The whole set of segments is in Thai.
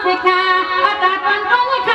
Hãy subscribe cho kênh Ghiền Mì Gõ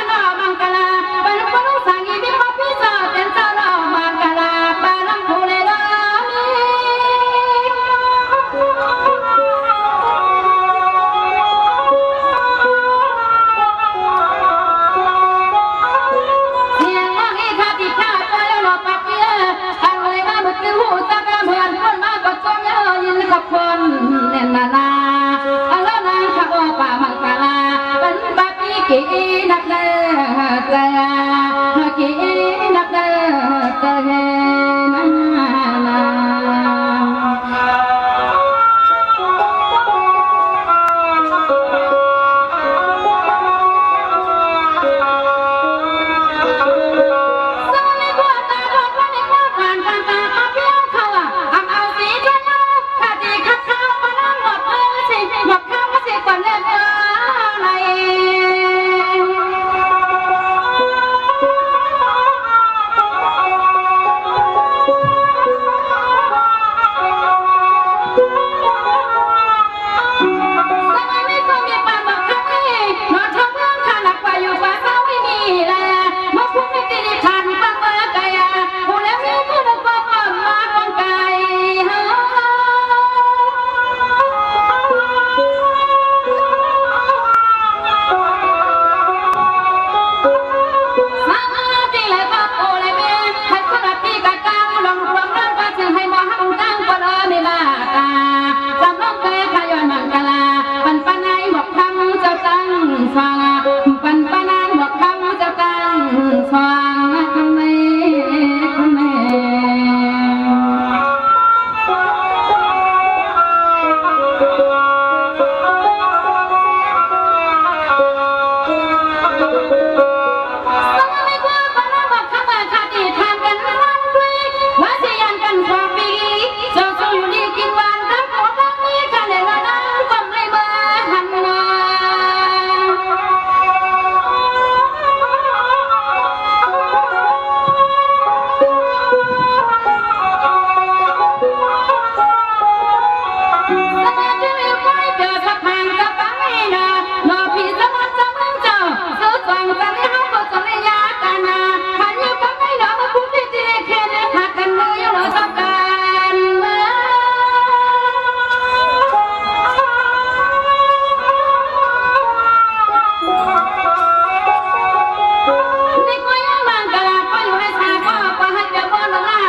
để không bỏ lỡ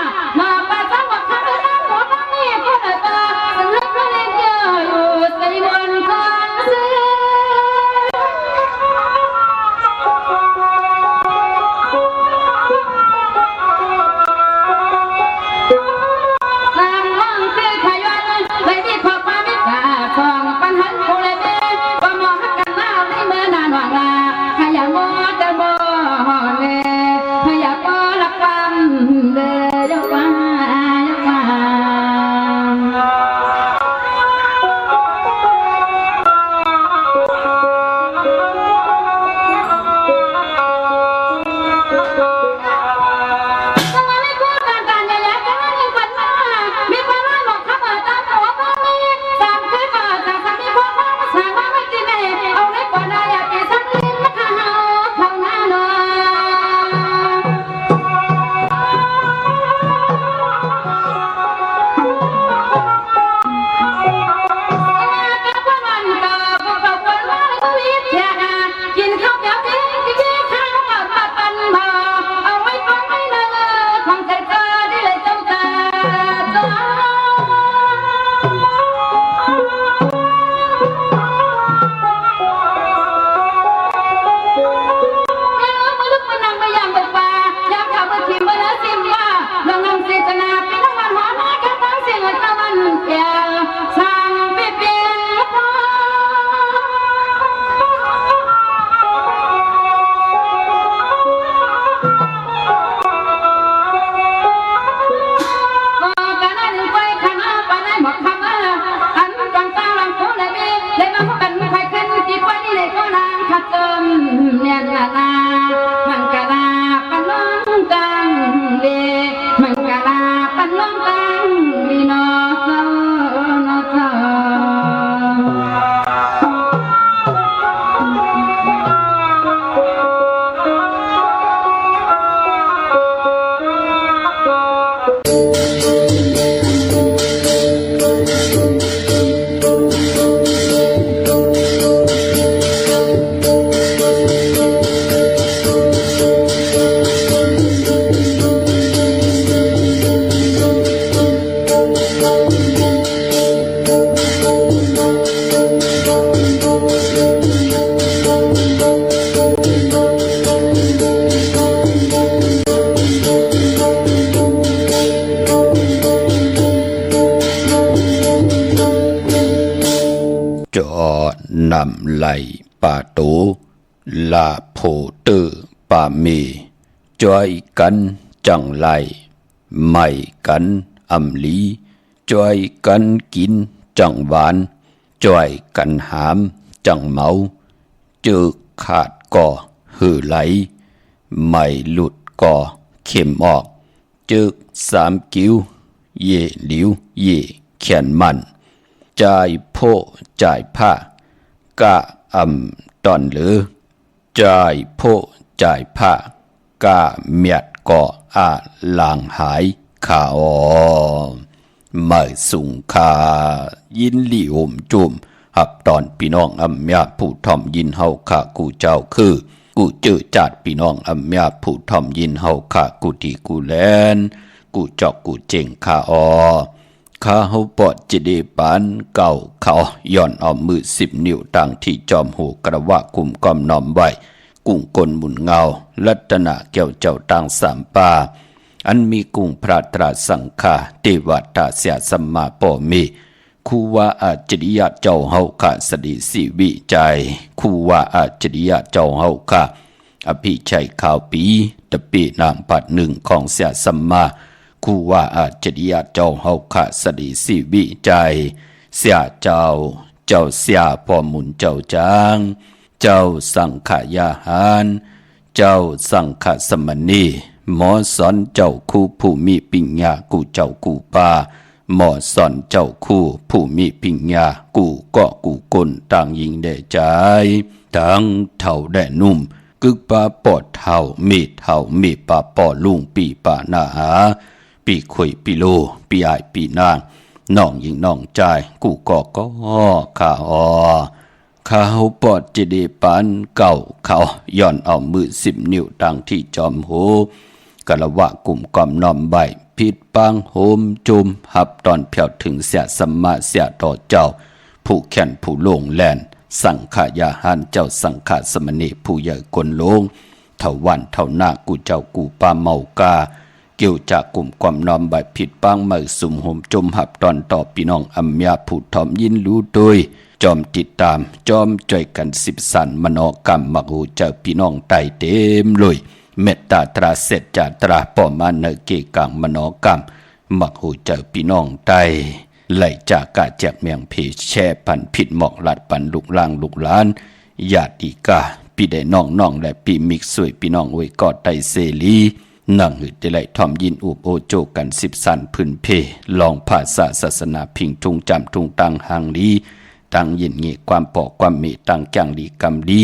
นำไหลป่าโตลาโพเตอป่าเมจอยกันจังไหลไม่กันอำลีจอยกันกินจังหวานจอยกันหามจังเมาเจอขาดก่อหือไหลไม่หลุดก่อเข็มออกจึกสามกิ้วเย่หลิวเย่เขียนมันจ่ายโพจ่ายผ้ากะตอนหรือจ่ายโพจ่ายผ้ากะเมียดก่อลางหายขาอเมื่อสุงคายินหลี่ห่มจุ่มหับตอนพี่น้องอำยาผู้ทอมยินเฮาข้ากูเจ้าคือกูเจอจัดพี่น้องอำยาผู้ทอมยินเฮาข้ากูที่กูแลนกูจอกกูเจงข้าข้าเฮาปอดจิเดปานเก่าเขาย่อนเอามือ10 นิ้วตั้งที่จอมหูกระวะกุมกอมน้อมไว้กุ้งกลมุนเงาลัตนะแก้วเจ้าต่างสามป่าอันมีกุ้งพระตราสังฆาเทวตาเสียสัมมาปอมีคูว่าอาจริยะเจ้าเฮาข้าสดิสิวิจัยคูว่าอาจริยะเจ้าเฮาข้าอภิชัยข่าวปีตะปีนางปัดหนึ่งของเสียสัมมาคูว่าอาจริยะเจ้าเฮาข้าสดิสิวิจัยเสียเจ้าเสียพอมุนเจ้าจางเจ้าสังขยาหารเจ้าสังขสมณีหมอสอนเจ้าคู่ผู้มีปิญญากูเจ้ากูปาหมอสอนเจ้าคู่ผู้มีปิญญากูก็กูกลต่างยิงได้ใจทั้งเท่าได้นุ่มกึกปาปอดเท่ามีปาปอลุงปีปานาหาปีข่อยปีโลปีอายปีนางน้องยิงน้องใจกูก็ข้าข้าเฮาปอดจิเดปานเก่าเขาย่อนเอามือ10 นิ้วตั้งที่จอมหูกะละวะกลุ่มกอมน้อมใบผิดปังโหมจุมหับตอนเพียวถึงเสียสัมมาเสียต่อเจ้าผู้แขนผู้โลงแลนสังขายาหานเจ้าสังขสมณีผู้ใหญ่กลโลงเท่าวันเท่าหน้ากูเจ้ากูปาเมากาเกี่ยวจากกลุ่มความน้อมใบผิดปังมือสุ่มโหมจมหับตอนต่อพี่น้องอัมยาผู้ทอมยินรู้โดยจอมติดตามจอมจ่อยกัน10 สันมโนกรรมมักหูเจ้าพี่น้องไตเต็มเลยเมตตาตราเสร็จจาตราปอมาเนเกกังมโนกรรมมักหูเจ้าพี่น้องไตไหลจากกาแจกเมียงเพแช่พันผิดหมอกหลัดปันลูกล่างลูกหลานญาติกาพี่ได้น้องและพี่มิกสวยพี่น้องไว้กอดไตเสลีนั่งหืดได้ไหลทอมยินอุบโอโจกัน10 สันพื้นเพลองภาษาศาสนาพิงทุงจำทุงตังหางลีตั้งยินงี้ความปอกความมีตั้งแกงดีกรรมดี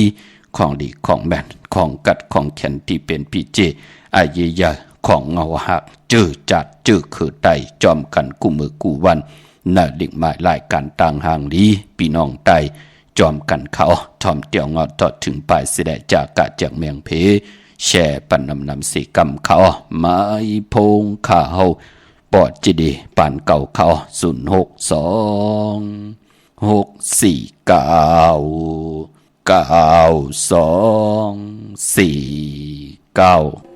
ของดีของแม่นของกัดของแขนที่เป็นพี่เจอายยาของเงาหักเจอจัดเจอคือไตจอมกันกูมือกูวันน่าดิ่งหมายรายการต่างหางดีพี่น้องไตจอมกันเขาทอมเตียวเงาต่อถึงปลายเสด็จจากกะจากเมียงเพแช่ปันนำสีกรรมเขาไม้พงข้าเฮาปอดจีดีปานเก่าเขา06246499249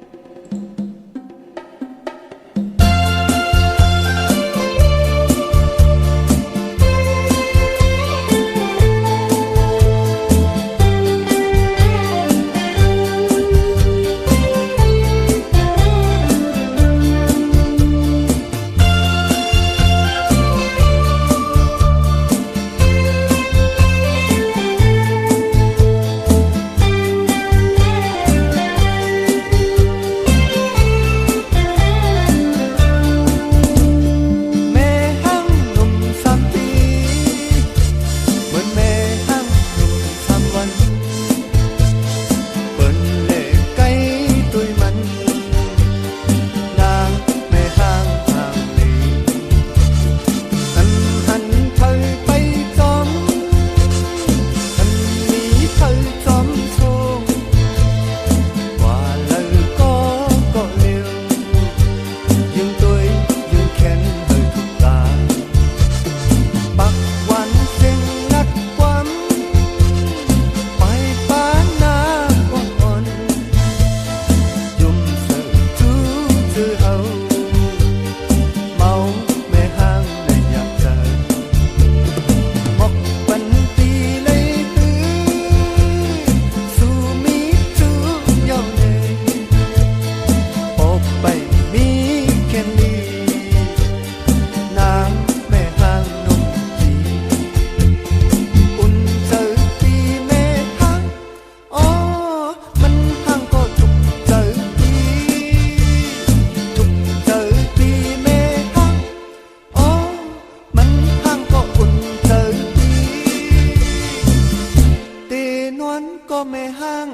ก็ไม่ห้าง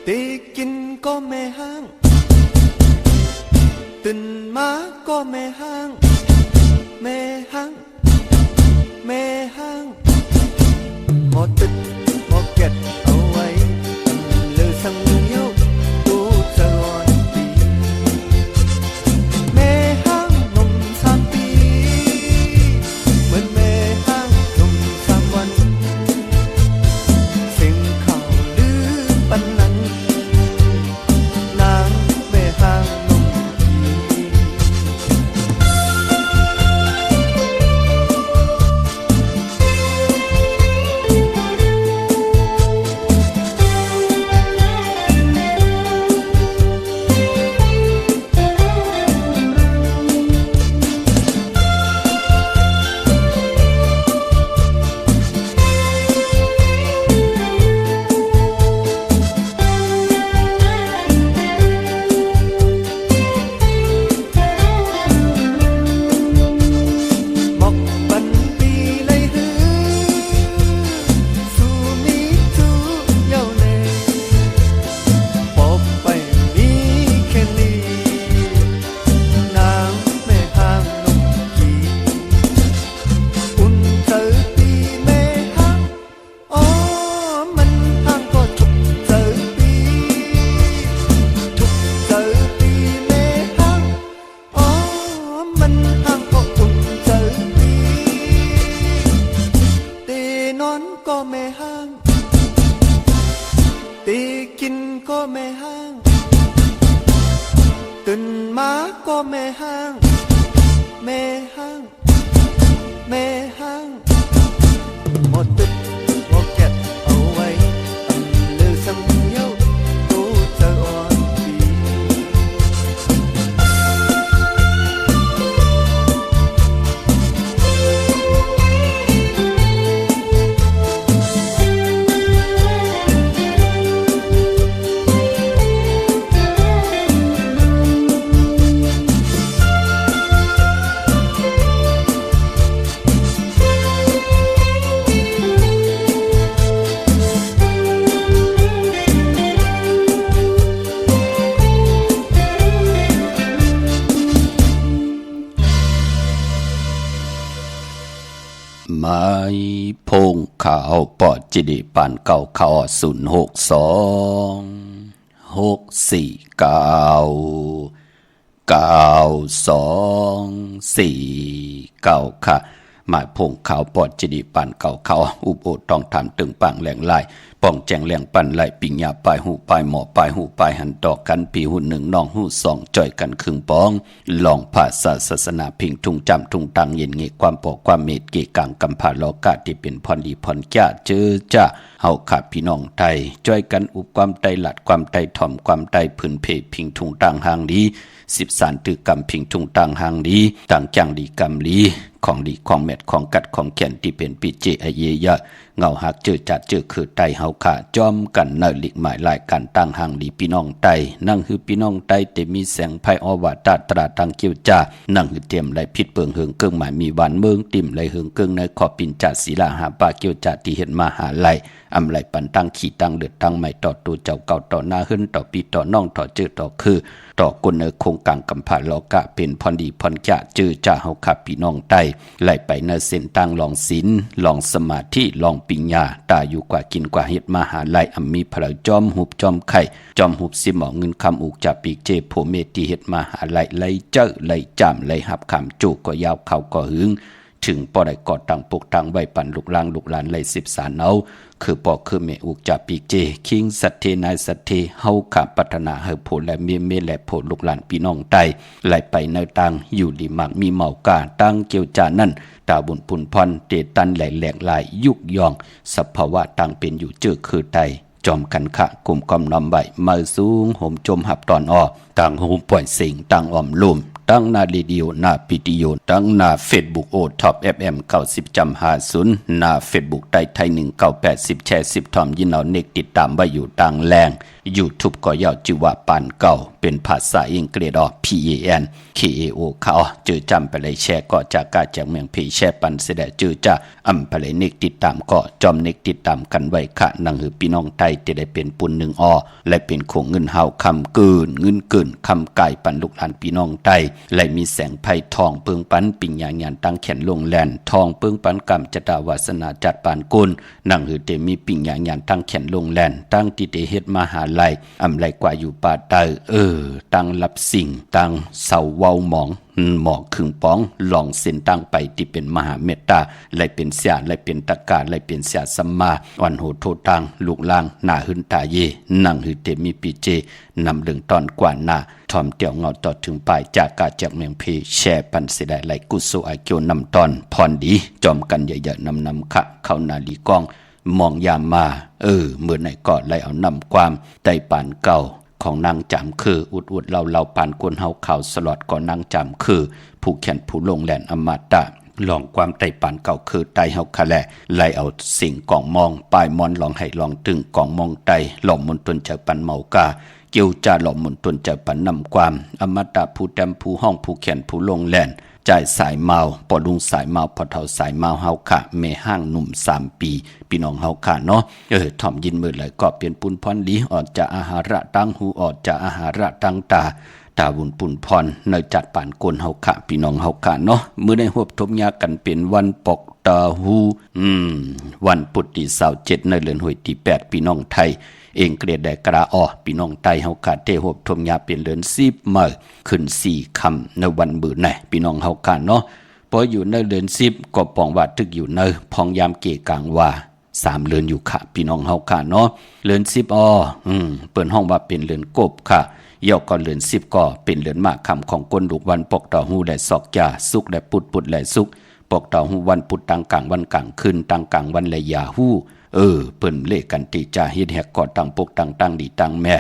ตีกินก็ไม่ห้างตื่นมาก็ไม่ห้างไม่ห้างไม่ห้างหมดตึกหมดเก็ดเอาไว้ลือสังเยาตูจะรอนปีไม่ห้างนม3 ปีเหมือนไม่ห้างนม3 วันเสียงข่าวลือปันนั้นนางไม่ห้างนมก็ไม่ห้างตีกินก็ไม่ห้างตื่นมาก็ไม่ห้างไม่ห้างไม่ห้างหมดตึกหมดเก็บเอาไว้ลือสังเยาตูจะอ่อนปีไม้พงขาวปอดจิดิปานเก่าเขา062-649-92-4ค่ะหมายพงขาวปอดจิดิปานเก่าเขาอุบโอต้องทำตึงปังแหลงลายป้องแจงแหลงปันไหลปิญญาปลายหูปลายหมอปลายหูปลายหันดอกกันปีหู1น้องหู2จ่อยกันครึ่งปองลองภาษาศาสนาพิงทุงจำทุงตังเย็นเงความปอกความเมตเกกังกำพาโลกาที่เป็นพรดีพรจ้าเจอจ้าเฮาขาพี่น้องไทยจ่อยกันอุบความใจหลัดความใจถ่อมความใจผืนเพพิงทุงตังหางดี13ตือกำพิงทุงตังหางดีต่างจังดีกำลีของดีของเม็ดของกัดของแก่นที่เป็นปิเจอเยยะเงาหักเจอจัดเจอคือไตเฮาขาจอมกันเนลิกหมายลายกันตั้งหางดีพี่น้องไตนั่งคือพี่น้องไตแต่มีแสงไพอวาตาตราตังเกียวจ้านั่งคือเตรียมไหลพิษเปิงเหิงเกิงหมายมีหวานเมืองติ่มไหลเหิงเกิงในขอบปินจัดศีลาหาปาเกียวจ้าที่เห็นมาหาไหลอำไหลปันตั้งขี่ตั้งเดือดตั้งไม่ต่อตัวเจ้าเก่าต่อหน้าขึ้นต่อปีต่อน้องต่อเจอต่อคือต่อกุนเนคงกังกำผาโลกะเป็นพรดีพรจะเจอจ้าเฮาขับพี่น้องไตไหลไปเนเส้นตั้งลองศีลลองสมาธิลองปิญญาตาอยู่กว่ากินกว่าเฮ็ดมาหาไหลอำมีพระจอมหุบจอมไข่จอมหุบสิหมอเงินคำอุกจากปีกเจโผเมตีเฮ็ดมาหาไหลไหลเจอไหลจามไหลหับคำจูก็ยาวเข้าก็หึงถึงปอได้กอดตังปลุกตังไว้ปันลูกลางลูกหลานไหล13เอาคือปอคือเมอุกจากปีกเจคิงสัตเทนายสัตเทเฮาขาปัฒนาเฮโผและเมและโผลูกหลานพี่น้องไตไหลไปในตังอยู่ดีมักมีเมากาตั้งเกี่ยวจานั่นตาบุญพุนพรเตตันแหลกแหลกลายยุกยองสภาวะตังเป็นอยู่เจอคือไตจอมกันขะกลุ่มกอมนำใบมาสูงห่มจมหับตอนอต่างห่มป่วยสิงต่างอ่อมลุ่มตั้งหน้าเรดิโอหน้าพิติโยตั้งหน้าเฟซบุ๊กโอท็อป FM 90.50หน้าเฟซบุ๊กไทย1980แชร์10ทอมยินเอาเน็กติดตามไว้อยู่ต่างแรง YouTube ก็ยาวจิว่าปานเก่า เป็นภาษาอังกฤษPAN KAO เขาเจอจำไปเลยแชร์ก็จากกาจากเมืองเพแชร์ปันเสด็จเจอจะอำไปเลยเนกติดตามก็จอมเนกติดตามกันไว้ค่ะนังหือพี่น้องไทยจะได้เป็นปุ่นหนึ่งและเป็นคงเงินเฮาคำเกินเงินเกินคำไก่ปันลูกหลานพี่น้องไทยและมีแสงไผ่ทองเปิงปันปิญญาญาณตั้งแขนลงแลนทองเปิงปันกำจตาวาสนาจัดปานกุลนังหือเตมีปิญญาญาณตั้งแขนลงแลนตั้งติเตเฮ็ดมหาลัยอำไรกว่าอยู่ป่าเตอตั้งรับสิ่งตั้งเสาเว้าหมองหมอกขึงป้องลองเส้นตั้งไปที่เป็นมหาเมตตาและเป็นเสียและเป็นตะกาและเป็นเสียสัมมาอ่อนโหโทตังลูกล่างหน้าหึนตาเยนั่งหือเตมีปีเจนำเรื่องตอนกว่าหน้าทอมเตียวเงาต่อถึงปลายจากกาจากเมืองเพแช่ปันเสดไหลกุศลอาเกียวนำตอนพรดีจอมกันเยอะๆนำขะเข้านาลีกองมองยามมาเมื่อไหนก็ไล่เอานำความไต่ปานเก่าของนางจำคืออุดเราปานกวนเฮาข่าวสลอดก่อนนางจำคือผู้แขนผู้ลงแหลนอมตะลองความไต่ปานเก่าคือไต่เฮาคะแลไล่เอาสิ่งกองมองปลายมอนลองให้ลองตึงกองมองไต่หล่อมมนตนเจอปันเมากาเกี่ยวจาหล่อมมนตนเจอปันนำความอมตะผู้แต้มผู้ห้องผู้แขนผู้ลงแหลนจ่ายสายเมาปอลุงสายเมาพอเท่าสายเมาเฮาค่ะเมห้างหนุ่ม3 ปีพี่น้องเฮาค่ะเนาะถ่อมยินมือเลยก็เปลี่ยนปุนพรลีออกจากอาหาระตั้งหูออกจากอาหาระตั้งตาบุญปุนพรในจัดป่านกลเฮาค่ะพี่น้องเฮาค่ะเนาะมื้อได้ฮวบทบยากันเป็นวันปกตาหูวันพุธที่27ในเดือนหวยที่8พี่น้องไทยเองเกลียดแดกระพี่น้องไตเฮากาเตหบทมยาเป็นเดือน10มื้อขึ้น4ค่ำในวันมื้อไหนพี่น้องเฮากาเนาะพออยู่ในเดือน10ก็ปองว่าตึกอยู่ในพองยามเกกลางว่า3เดือนอยู่ค่ะพี่น้องเฮากาเนาะเดือน10เปิ้นห้องว่าเป็นเดือนกบค่ะยอกก็เดือน10ก็เป็นเดือนมะค่ำของก้นลูกวันปกต่อหูและศอกยาสุกและปุดและสุกปกต่อหูวันพุธตังกลางวันกลางคืนตังกลางวันและยาหูเปิ้นเลกันติจาเฮ็ดแฮกก่อตั้งปกตั้งดีตั้งแม่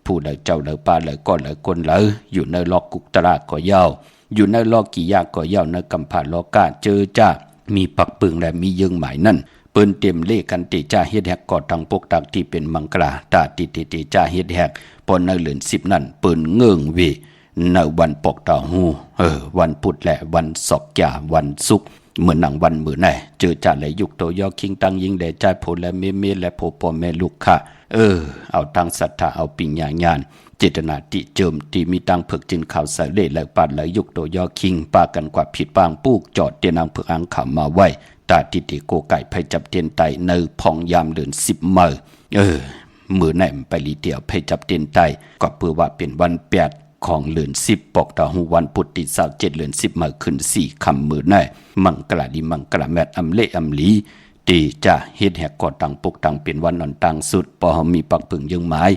ผู้ใดเจ้าใดป้าใดก้อนใดคนใดอยู่ในลอกกุกตราก็ยาวอยู่ในลอกกี่ยากก็ยาวในกำผาลอกาเจอจ้ามีปักปึงและมียึงหมายนั่นเปิ้นเต็มเลกันติจาเฮ็ดแฮกก่อตั้งปกตั้งที่เป็นมังกราตาติจาเฮ็ดแฮกปอนในเดือน10นั่นเปิ้นเงิงเวในวันปกตาหูวันพุธและวันศอกยาวันศุกร์เหมือนหนังวันมือไหนเจอจ่าและยุกโตยอคิงตังยิงแด่ใจโพและเมและโพปอแม่ลูกค่ะเอาทางศรัทธาเอาปิญญาญาณเจตนาติเจิมตีมีตังเผือกจินข่าวสายเล่และปาดและยุกโตยอคิงปากันกว่าผิดปางปูกจอดเตียนางเผือกอังขำมาไว้ตาติโกไก่ไผจับเตียนไตในพองยามเดือน10มื้อมือไหนไปลีเตียวไผจับเตียนไตก็เพื่อว่าเป็นวัน8ของเดือน10ปกต่อหูวันพุธที่27เดือน10มื้อขึ้น4ค่ำมื้อไหนมังกลาดีมังกลาแมดอำเลอำลีตีจะเฮ็ดแหกก่อตั้งปกตั้งเป็นวันนอนตั้งสุดพอเฮามีปักปึงยังหมาย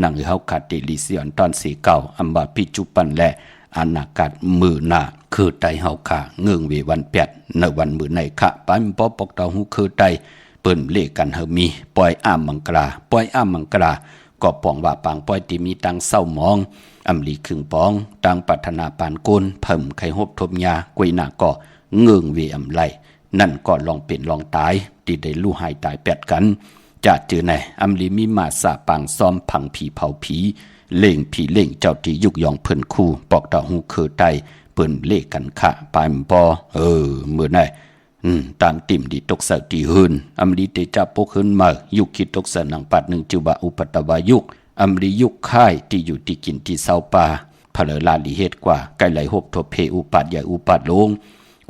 นั่งเฮาขาดติลิเซียนตอน4เก่าอำบาพิจุปันและอนาคตมือหน้าคือไตเฮาขาเงื่องเววัน8ในวันมื้อไหนค่ะปานปปกต่อหูคือไตเปิ้นเลกันเฮามีปล่อยอ้ามมังกลาปล่อยอ้ามมังกลาก็ปองว่าปางปล่อยที่มีตังเศร้ามองอำลีครึ่งปองตังปัฒนาปานโกนเพิ่มไข่ฮบทบยากวยหน้าก็เงื่องเวอำไลนั่นก็ลองเป็นลองตายที่ได้ลู่หายตายแปดกันจะเจอไหนอำลีมีมาสาปางซ้อมพังผีเผาผีเล่งผีเล่งเจ้าที่ยุกยองเพิ่นคู่ปอกตาหูคือไตเปิ้นเลกันค่ะปายปอมื้อไหนตามติ่มดีตกเสตีหืนอำลีเตจับปกหืนมายุกคิดตกเสนังปัด1จิวะอุปตวายุกอำลียุกค่ายที่อยู่ที่กินที่เสาป่าพลลาลีเฮ็ดกว่าไกลไหลหบทบเพอุปัดใหญ่อุปัดลง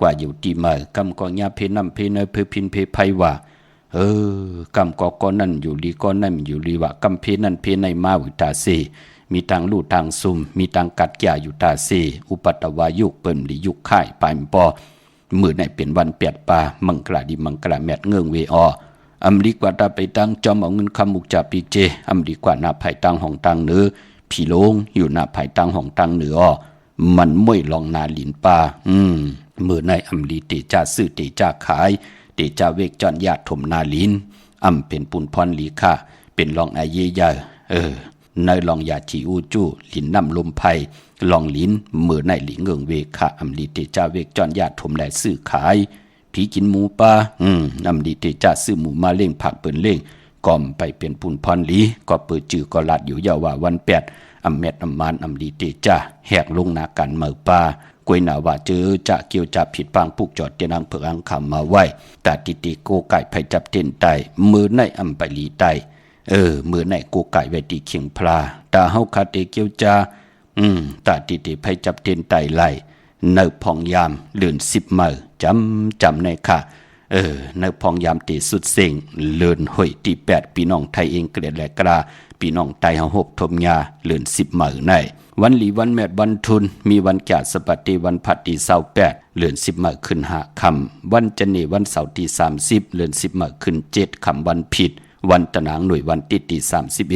กว่าอยู่ที่มากำกองยาเพนำเพเนเพพินเพไพว่ากำกอนั่นอยู่ลีก็นั่นอยู่ลีว่ากำเพนั่นเพในมาวิตาเสมีทางลู่ทางซุ่มมีทางกัดแก่อยู่ตาเสอุปัตวายุกเปิ้นลียุกค่ายปายปอมื้อไหนเป็นวันเปียดป่ามังกลาดีมังกลาแมดเงื่องเวออำลีกว่าตาไปตั้งจอมเอาเงินคำมุกจาปีเจอำลีกว่าหน้าภายตั้งห้องตั้งเนื้อผีโลงอยู่หน้าภายตั้งห้องตั้งเนื้อมันม่วยลองนาลินป่ามื้อในอำลีเตจ่าซื้อเตจ่าขายเตจ่าเวกจอนญาติถมนาลินเป็นปุนพรลีค่าเป็นลองอาเยยาในลองยาจีอูจูลินน้ำลมไผ่ลองลิ้นมื้อในหลิงเงิงเวกค่ะอำลีเตจ่าเวกจอนญาติถมและซื้อขายผีกินหมูป่าอำลีเตจ่าซื้อหมูมาเล่งผักเปิ้นเล่ง กอมไปเป็นปุนพรลีก็เปิดจื่อก็ลัดอยู่ยาวว่าวันแปดอำเม็ดอำมานอำดีเตจ้าแหกลงนากันเมือป่ากวยหนาว่าเจอจะเกี่ยวจับผิดพังผูกจอดเตียนังเผือกอังคำมาไว้แต่ติโกไก่ไผจับเต้นไตมือในอำไปลีไตมือในโกไก่ไว้ตีเขียงพลาตาเฮาคาเตเกี่ยวจาตาติไผจับเต้นไตไหลเนื้อพองยามเลื่อน10มือจำในค่ะเนื้อพองยามตีสุดเสียงเลื่อนหอยตี8พี่น้องไทยเองเกลียดแหลกราพี่น้องไตเฮาหกทมยาเลื่อน10มือในวันหลีวันแมดวันทุนมีวันแก่สปัตติวันพัดที่28เลื่อน10มือขึ้น5ค่ำวันจันนีวันเสาร์ที่30เลื่อน10มือขึ้น7ค่ำวันผิดวันตะนางหน่วยวันติดที่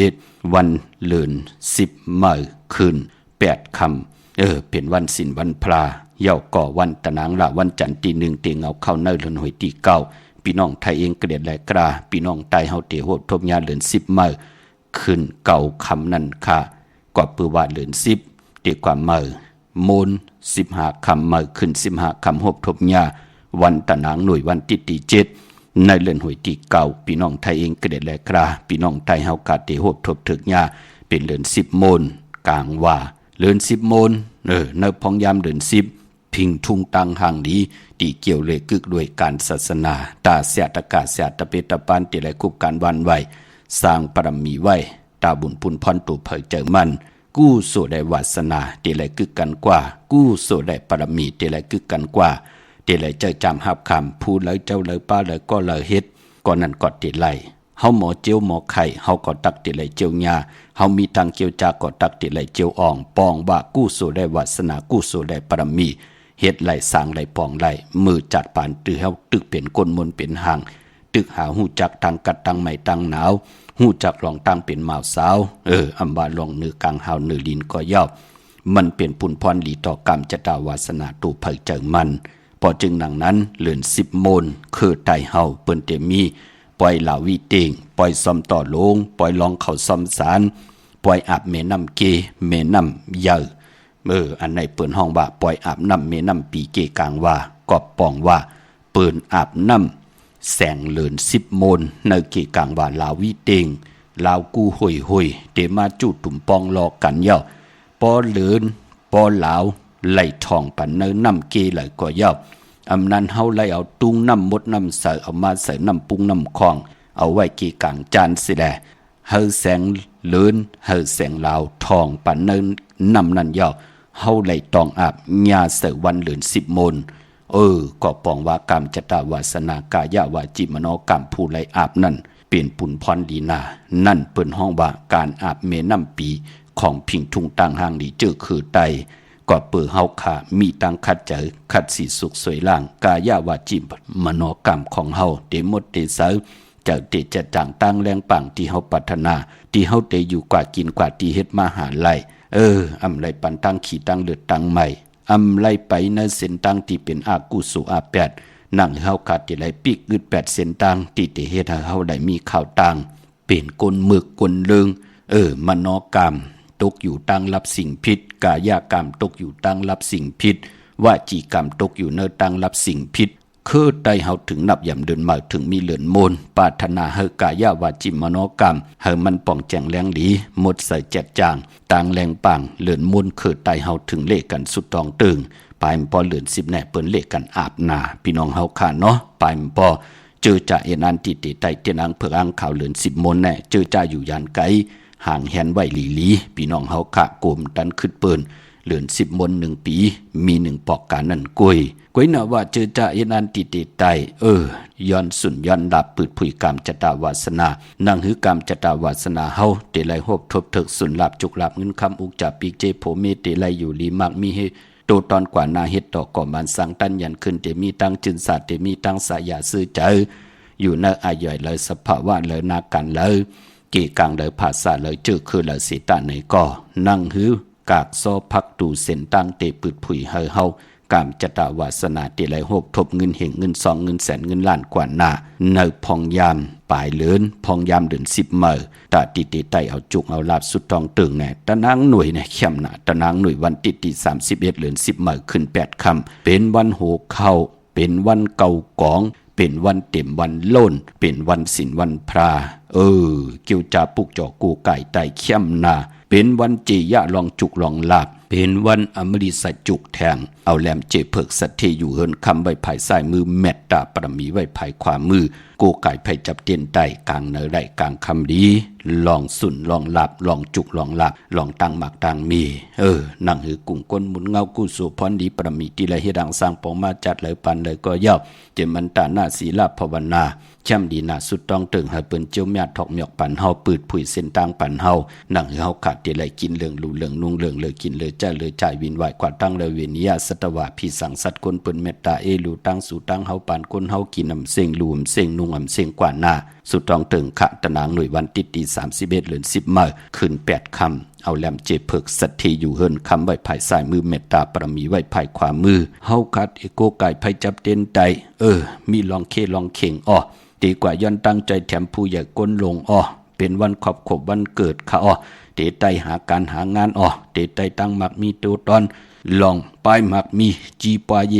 31วันเลื่อน10มือขึ้น8ค่ำเป็นวันศีลวันพระเย่าก่อวันตะนางละวันจันทร์ที่1เตียงเอาเข้าเนื้อเลื่อนหวยที่9พี่น้องไทยเองเกลียดแหลกราพี่น้องไตเฮาเตโหดทมยาเลื่อน10มือขึ้น9ค่ำนั่นค่ะกว่าปือว่าเลื่อน10ตีความมือมูล15ค่ำมือขึ้น15ค่ำหบทบยาวันตะนางหน่วยวันติดที่7ในเลื่อนหวยที่9พี่น้องไทยเองเกลียดแหลกราพี่น้องไทยเฮากาเตโหดทบถึกยาเป็นเลื่อน10โมนกลางว่าเลื่อน10โมนในพองยามเลื่อน10พิงทุ่งตังห่างดีตีเกี่ยวเลยกึกด้วยการศาสนาตาเสียตะกาเสียตะเปตะปานติไหลคุบการวันไหวสร้างปรมีไว้ตาบุญพุนพรตูเผยเจอมันกู้โสได้วาสนาเตไหลกึกกันกว่ากู้โสได้ปรมีเตไหลกึกกันกว่าเตไหลเจอจำหับคำพูดเลยเจ้าเลยป้าเลยก็เลยเฮ็ดก่อนนั้นกอดเตไหลเฮาหมอเจียวหมอไข่เฮาก็ตักเตไหลเจียวยาเฮามีทางเกี่ยวจาก็ตักเตไหลเจียวอ่องปองว่ากู้โสได้วาสนากู้โสได้ปรมีเฮ็ดไหลสร้างไหลปองไหลมือจัดปานตือเฮาตึกเป็นก้นมนเป็นห่างตึกหาหูจักตังกัดตังไม่ตังหนาวหูจักลองตังเป็นหมาวสาวอำบาลองนือกลางหาวนือลินก็ย่อมันเป็นปุนพรลีต่อกรรมจตาวาสนาตูเผยเจอมันพอจึงดังนั้นเลื่อน10โมนคือไตเฮาเปิ้นเตมีปล่อยเหล่าวิเตงปล่อยซ่อมต่อโลงปล่อยลองเข้าซ่อมสารปล่อยอาบแม่น้ำเกแม่น้ำเยอะอันในเปิ้นห้องว่าปล่อยอาบน้ำแม่น้ำปีเกกลางว่าก็ปองว่าเปิ้นอาบน้ำแสงเลื่อน10โมนในเกกลางว่าลาววิเตงลาวกูห่วยเตมาจุตุ่มปองรอกันเย่าปอเลื่อนปอลาวไหลทองปันเนื้อน้ำเกไหลก็เย่าอำนั้นเฮาไหลเอาตุ้งน้ำมดน้ำใส่เอามาใส่น้ำปุ้งน้ำคองเอาไว้เกกลางจานสิแลเฮาแสงเลื่อนเฮาแสงลาวทองปันเนื้อน้ำนั่นเย่าเฮาไหลตองอาบญาเสวันเลื่อน10โมนก็ปองว่ากรรมจตาวาสนากายาวาจิมโนกรรมผู้ไหลอาบนั่นเป็นปุนพรดีนานั่นเปิ้นห้องว่าการอาบเมน้ำปีของพิงทุงตังห่างดีเจอคือไตก็เปิดเฮาขามีตังคัดเจอคัดสีสุขสวยล่างกายาวาจิมโนกรรมของเฮาเตมดเตเสาเจ้าเตจะต่างตั้งแรงปังที่เฮาปรารถนาที่เฮาเตอยู่กว่ากินกว่าที่เฮ็ดมาหาไลอำไรปันตั้งขี่ตั้งเลือดตั้งใหม่อำไรไปในเส้นตั้งที่เป็นอากุสุอาแปดนั่งเฮาขาดที่ไหลปีกอึด8เส้นตั้งที่เตเฮ็ดให้เฮาได้มีข่าวตังเป็นกลมึกกลเลิงมโนกรรมตกอยู่ตั้งรับสิ่งผิดกายกรรมตกอยู่ตั้งรับสิ่งผิดวจีกรรมตกอยู่เนตั้งรับสิ่งผิดคือไตเฮาถึงนับย่ำเดินมาถึงมีเหลือนโมนปรารถนาเฮกายาวาจิมโนกรรมเฮมันป่องแจงแรงดีหมดใส่แจดจางต่างแรงปังเหลือนมูลคือไตเฮาถึงเลขกันสุดตองตึงปลายปอเหลือน10แน่เปิ้นเลขกันอาบนาพี่น้องเฮาค่ะเนาะปลายปอเจอจ่าเอนันติติไตเตนังเผือกอังข่าวเหลือน10โมนแน่เจอจ่าอยู่ยานไกห่างแหนไว้หลีพี่น้องเฮาค่ะกลมตันขึ้นเปิ้นเหลือน10โมน1ปีมี1ปอกการนั่นกุยน่ะว่าเจอจ่าเอนันติติไตย้อนสุนย้อนดับปืดผุยกรรมจตาวาสนานั่งหือกรรมจตาวาสนาเฮาเตไลโฮบทบถึกสุนลาบจุกลาบเงินคำอุกจับปีกเจโผเมเตไลอยู่ลีมากมีเฮโตตอนกว่านาเฮ็ดต่อก่อมันสังตันยันขึ้นเตมีตั้งจินศาสตร์เตมีตั้งสายาซื้อใจอยู่ในอาย่อยเลยสภาวะเลยนากันเลยเกกังเลยภาษาเลยจื้อคือเลยสิตาไหนก็นั่งหือกากโซพักตูเส้นตั้งเตปืดผุยเฮากามจตาวาสนาติไหลโหบทบเงินเหงเงิน2เงินแสนเงินล้านกว่าหน้าเนพองยามปลายเลือนพองยามเดือน10มื้อตาติติไตเอาจุกเอาลาบสุดทองตึงแน่ตะนางหน่วยเนี่ยเข้มน่ะตะนางหน่วยวันติติ31เดือน10มื้อขึ้น8ค่ำเป็นวันโหเข้าเป็นวันเก่ากอง เป็นวันเต็มวันโล้นเป็นวันศีลวันพระเกี่ยวจาปุกจอกูไก่ไต่เข้มนาเป็นวันเจยะลองจุกลองลาบเป็นวันอมฤตสัจจุกแทงเอาแหลมเจเพิกสัตเทอยู่เฮินคำไว้ภายซ้ายมือเมตตาปรมีไว้ภายขวามือโกไก่ไผจับเตียนไตกลางเนอได้กลางคำดีลองสุนลองลาบลองจุกลองลาบลองตั้งหมักตั้งมีนั่งหือกุ่งก้นหมุนเงากู้สู่พรดีปรมีที่ไรเฮดังสร้างปองมาจัดเลยปันเลยก็เย้าเจมันตาหน้าศีลาภาวนาช่ำดีนาสุดต้องตึงให้เปิ้นเจียวแม่ทอกหมอกปันเฮาปืดผุยเส้นตางปันเฮานั่งเฮาขาดที่ไรกินเรื่องลูเรื่องนุ่งเรื่องเลยกินเลยจ้าเลยจ่ายวินไหวกว่าตั้งเลยเวนิยาสัตวะพี่สังสัตคนเปิ้นเมตตาลูตั้งสู่ตั้งเฮาปานคนเฮากินอำเสียงลูอำเสียงนุ่งอำเสียงกว่าหน้าสุดต้องตึงขะตะนางหน่วยวันติดตี31เดือน10มื้อขึ้น8ค่ำเอาแหลมเจเพิกสัตทีอยู่เฮินคำไว้ภายซ้ายมือเมตตาปรมีไว้ภายขวามือเฮาคัดโกไก่ไผจับเต้นไตมีลองเคลองเข่งดีกว่าย้อนตั้งใจแถมผู้ใหญ่ก้นลงเป็นวันขอบวันเกิดค่ะเตไตหาการหางานเตไตตั้งมักมีตัวตอนลองป้ายมักมีจีปาเย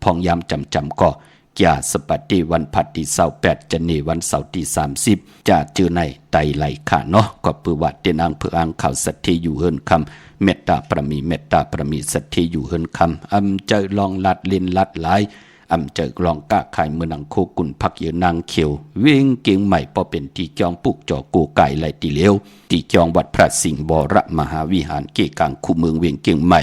พองยามจำก็แก่สปัตติวันพัดที่28จะเนวันเสาร์ที่30จะเจอในไตไหลค่ะเนาะก็ปือวัดเตนางเพื่ออ้างข่าวสัตย์ที่อยู่เฮินคำเมตตาประมีสัตย์ที่อยู่เฮินคำเจอลองลัดเล่นลัดหลายเจอกลองกะขายเมืองนังโคกุนพักเยนางเขียวเว้งเก่งใหม่พอเป็นตีจองปุกจอกูไก่ไหลตีเลวตีจองวัดพระสิงห์บรมหาวิหารเกกางคู่เมืองเวียงเก่งใหม่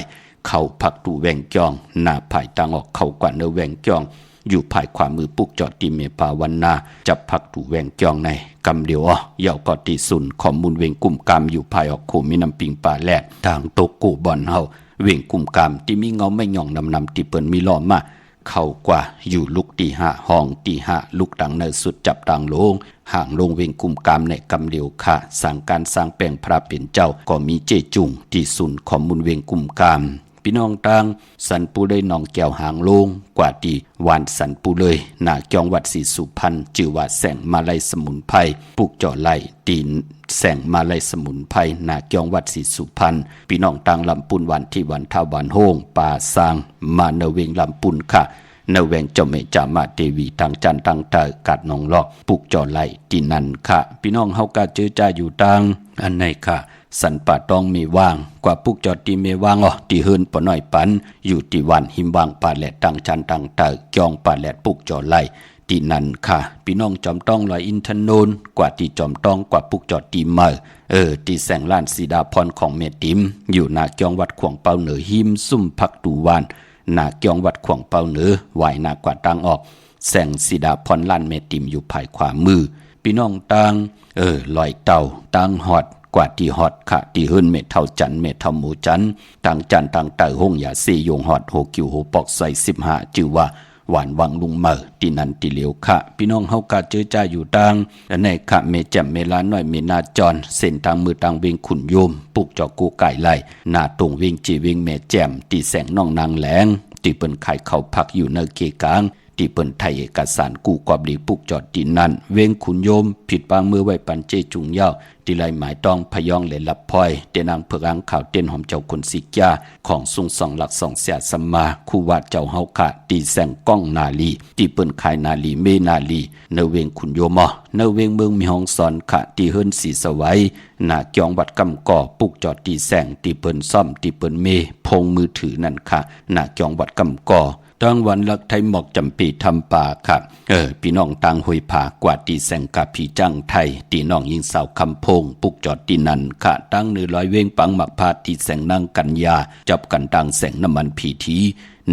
เข้าพักตูแวงจองหน้าภายต่างออกเข้ากว่าเนแวงจองอยู่ภายขวามือปุกจอตีเมปาวันนาจับพักตูแวงจองในกำเดียวเยาวกอตีสุนข้อมูลเวงกุ่มกามอยู่ภายออกโคมีน้ำปิงป่าแลดทางโตกูบอนเฮาเวงกุ่มกามที่มีเงาไม่หย่องนำที่เปิ้นมีล้อมมาเข้ากว่าอยู่ลุกตี5ห้องตี5ลุกดังในสุดจับดังลงห่างลงเวงกุมกามในกำเดียวค่ะสั่งการสร้างแปลงพระเป็นเจ้าก็มีเจจุงที่สุนข้อมูลเวงกุมกามพี่น้องต่างสันปูเลยหนองแก้วหางลงกว่าดีวานสันปูเลยหน้าจองวัดศรีสุพรรณชื่อว่าแสงมาลัยสมุนไพรปลูกจ่อไล่ตีนแสงมาลัยสมุนไพรหน้าจองวัดศรีสุพรรณพี่น้องต่างลำปุนวันที่วันท่าวันโฮงป่าสร้างมาเนเวงลำปุนค่ะเนแวงเจ้าเมจามาเทวีทางจันทางตากาดนองลอกปุกจอไหลที่นั่นค่ะพี่น้องเฮากะเจอจ้าอยู่ตังอันไหนค่ะสันป่าตองมีว่างกว่าปุกจอดที่เมว่างที่เฮินปอน้อยปันอยู่ที่วันหิมวางป่าแหลดทางจันทางตาจองป่าแหลดปุกจอไหลที่นั่นค่ะพี่น้องจอมต้องลอยอินทนนท์กว่าที่จอมต้องกว่าปุกจอดที่เมื่อที่แสงล้านสีดาพรของเมติมอยู่หน้าจองวัดขวงเปาเหนือหิมซุ่มพักดูวานหน้าจองวัดขวงเปาเหนือไหวหน้ากว่าตังออกแสงสีดาพรล้านเมติมอยู่ภายขวามือพี่น้องตังลอยเต่าตังหอดกว่าที่ฮอดค่ะที่เฮิรนเมเท่าจันเมเท่าหมูจันต่างจันต่างเต่าห้องยาซียงฮอดโหกิวโหปอกใส่15จื่อว่าหวานวังลุงเมอที่นันที่เหลียวค่ะพี่น้องเฮากะเจอจ้าอยู่ต่างในค่ะเมแจ่มเมลาน้อยเมนาจรเส้นทางมือต่างเวงขุนโยมปุกจอกูไก่ไหลหน้าตรงเวงจีเวงแม่แจ่มที่แสงน้องนางแหลงที่เปิ้นขายเข้าพักอยู่ในเกกางที่เปิ้นไทยเอกสารกู้กอบดีปุกจอดที่นั่นเวงขุนโยมผิดปางมือไว้ปันเจจุงยาวที่ไลหมายต้องพยองเลยลับพลอยเตนางเพื่ออ้างข่าวเต้นหอมเจ้าคนสิกยาของสุงสองหลักสองเสียสมาคู่วัดเจ้าเฮาค่ะตีแสงก้องนาลีที่เปิ้นขายนาลีเมนาลีเนเวงขุนโยมเนเวงเมืองมีห้องสอนค่ะที่เฮิรนสีสวัยหน้าจองวัดกำก่อปุกจอดตีแสงที่เปิ้นซ่อมที่เปิ้นเมพงมือถือนั่นค่ะหน้าจองวัดกำก่อตั้งวันลักไทยหมอกจำปีทำป่าครับพี่น้องต่างหอยผากว่าตีแสงกับพี่จังไทยตีน้องยิงสาวคำพงปุกจอดตีนันค่ะตั้ง100เวงปังหมักพาตีแสงนางกัญญาจับกันตังแสงน้ำมันผีที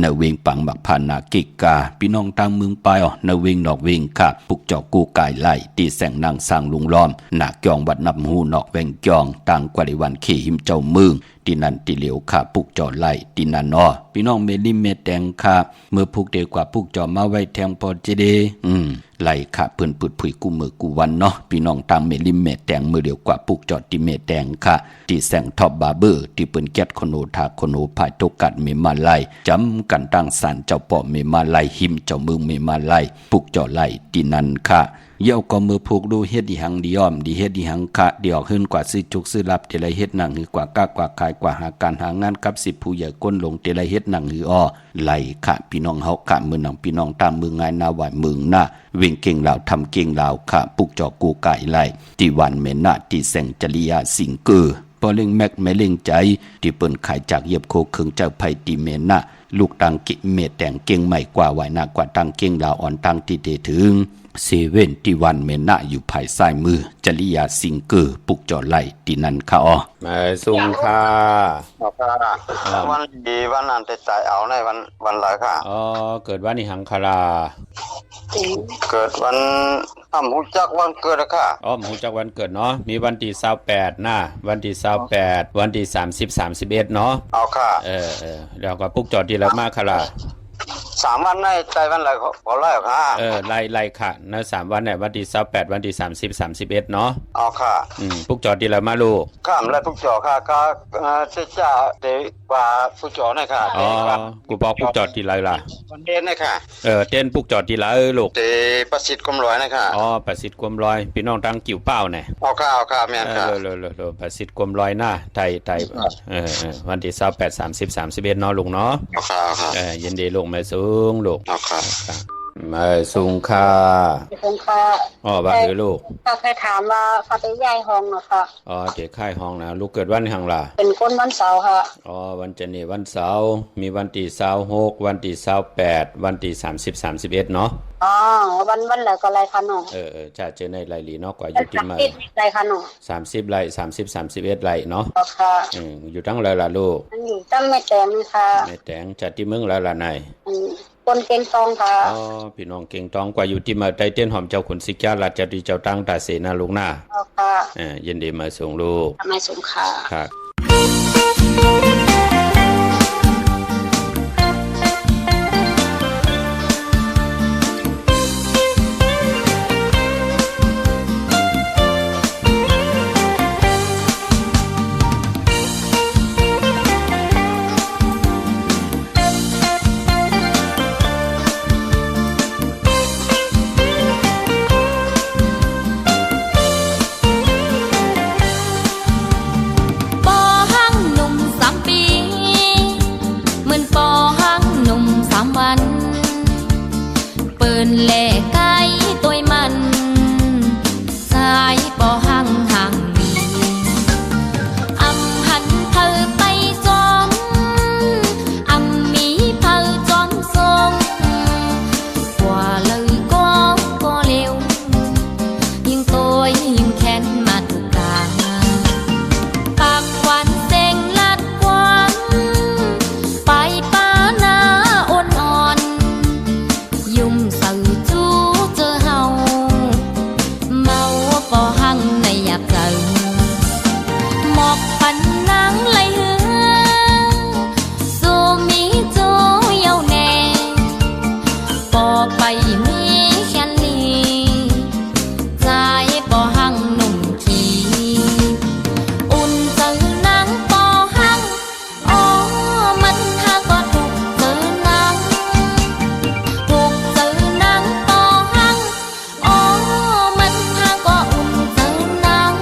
เนเวงปังหมักพานาเกกาพี่น้องต่างเมืองปายเนเวงนอกเวงค่ะปุกจอกูกายไล่ตีแสงนางสร้างลุงล้อมหนักจองวัดนำหูนอกแวงจองต่างกว่าในวันเขหิมเจ้าเมืองที่นั่นที่เหลียวค่ะปุกจอไล่ที่นั่นพี่น้องเมลิมเมแตงค่ะเมื่อพุกเดียวกว่าปุกจอมาไว้แทงพอเจเดไล่ค่ะเพิ่นปืดผุยกูมือกูวันพี่น้องต่างเมลิมเมแตงมือเดียวกว่าปุกจอที่เมแตงค่ะที่แสงท็อปบาร์เบอร์ที่เปิ้นแก๊สโคโนทาโคโนภายตกัดเมมาไล่จำกันตั้งศาลเจ้าป่อเมมาไล่หิมเจ้าเมืองเมมาไล่ปุกจอไล่ที่นั่นค่ะ เย่าก็มือผูกดูเฮ็ดดีหังดียอมดีเฮ็ดดีหังคะเดี่ยวขึ้นกว่าซื้อจุกซื้อรับเตลัยเฮ็ดหนังหือกว่ากากว่าขายกว่าหาการหางานกับ10ผู้ใหญ่ก้นลงเตลัยเฮ็ดหนังหืออ้อไหลค่ะพี่น้องเฮาค่ะมือหนังพี่น้องตามมืองายนาไหวเมืองหน้าวิ่งเก่งลาวทำเก่งลาวค่ะปุกจอกูไก่ไหลที่วันแม่นาที่แสงจริยาสิงเกอพอเล่งแม็กแม่เล่งใจที่เปิ้นขายจากเหยียบโคเคิงเจ้าไผตีเมน่ะลูกตังกิเมแต่งเก่งใหม่กว่าไหวหน้ากว่าตังเก่งลาวอ่อนตังที่เดถึงเซเว่นที่วันเมน่ะอยู่ภายซ้ายมือจริยาสิงเกอปุกจอไหลที่นั่นค่ะอ๋อมาส่งค่ะวันดีวันนั้นแต่ใจเอาในวันไรค่ะอ๋อเกิดวันนี้หังคารา เกิดวันหูจักวันเกิดค่ะอ๋อหูจักวันเกิดเนาะมีวันที่28นะวันที่28วันที่30 31เนาะเอาค่ะแล้วก็ปุกจอดที่แล้วมาคารา3วันในใจวันไรขอไล่ค่ะไล่ค่ะนะ3วันเนี่ยวันที่28วันที่30 31เนาะเอาค่ะปุกจอดที่แล้วมาลูกข้ามไล่ปุกจอค่ะก็จะเดกว่าปุกจอหน่อยค่ะอ๋อกูบอกปุกจอดที่ไรล่ะวันเด่นนะคะเต้นปุกจอดที่ไรลูกเตประสิทธิ์กรมร้อยนะคะอ๋อประสิทธิ์กรมร้อยพี่น้องตั้งกิ่วเป้าเนี่ยเอาค่ะแม่นค่ะประสิทธิ์กรมร้อยหน้าไทยวันที่28 30 31เนาะลุงเนาะเอาค่ะยินดีลุงแม่สูงลูกเอาค่ะมาสูงค่ะอ๋อบ้านหรือลูกเขาเคยถามว่าเขาไปย้ายห้องนะคะอ๋อเด็กค่ายห้องนะลูกเกิดวันหังล่ะเป็นคนวันเสาร์ค่ะอ๋อวันจันทร์นี่วันเสาร์มีวันที่26วันที่28วันที่30 31เนาะอ๋อวันแล้วก็ไรคะน้องจะเจอในไรลีเนาะกว่าอยู่ที่มาไรคะน้อง30ไร30 31ไรเนาะค่ะอยู่ตั้งเลยล่ะลูกอยู่ตั้งแม่แตงค่ะแม่แตงจัดที่เมืองแล้วล่ะนายคนเก่งตองค่ะอ๋อพี่น้องเก่งตองกว่าอยู่ที่มาไตเต้นหอมเจ้าขุนสิการาชดีเจ้าตั้งตาเสนาลุงหน้าค่ะยินดีมาส่งลูกมาส่งค่ะครับแลไก่ตัวมันสายปอหังมีอำหันเธอไปจอมอำมีเธอจอมทรงกว่าเลยก็เร็วยิ่งตัวยิ่งแค้นมาทุกทางปากหวานเซ็งลัดกว้างไปป้านาอ่อนยุ่มสื่อจูเจอเฮาเมาปอหังในอยากเจอหมอกปันนางไหลเหือสูมีจูเยาแน่ปอไปมีแค่ลีใจปอหังหนุ่มขี้อุ่นเจอนางปอหังอ๋อมันหาก็ถูกเจอนางถูกเจอนางปอหังอ๋อมันหาก็อุ่นเจอนาง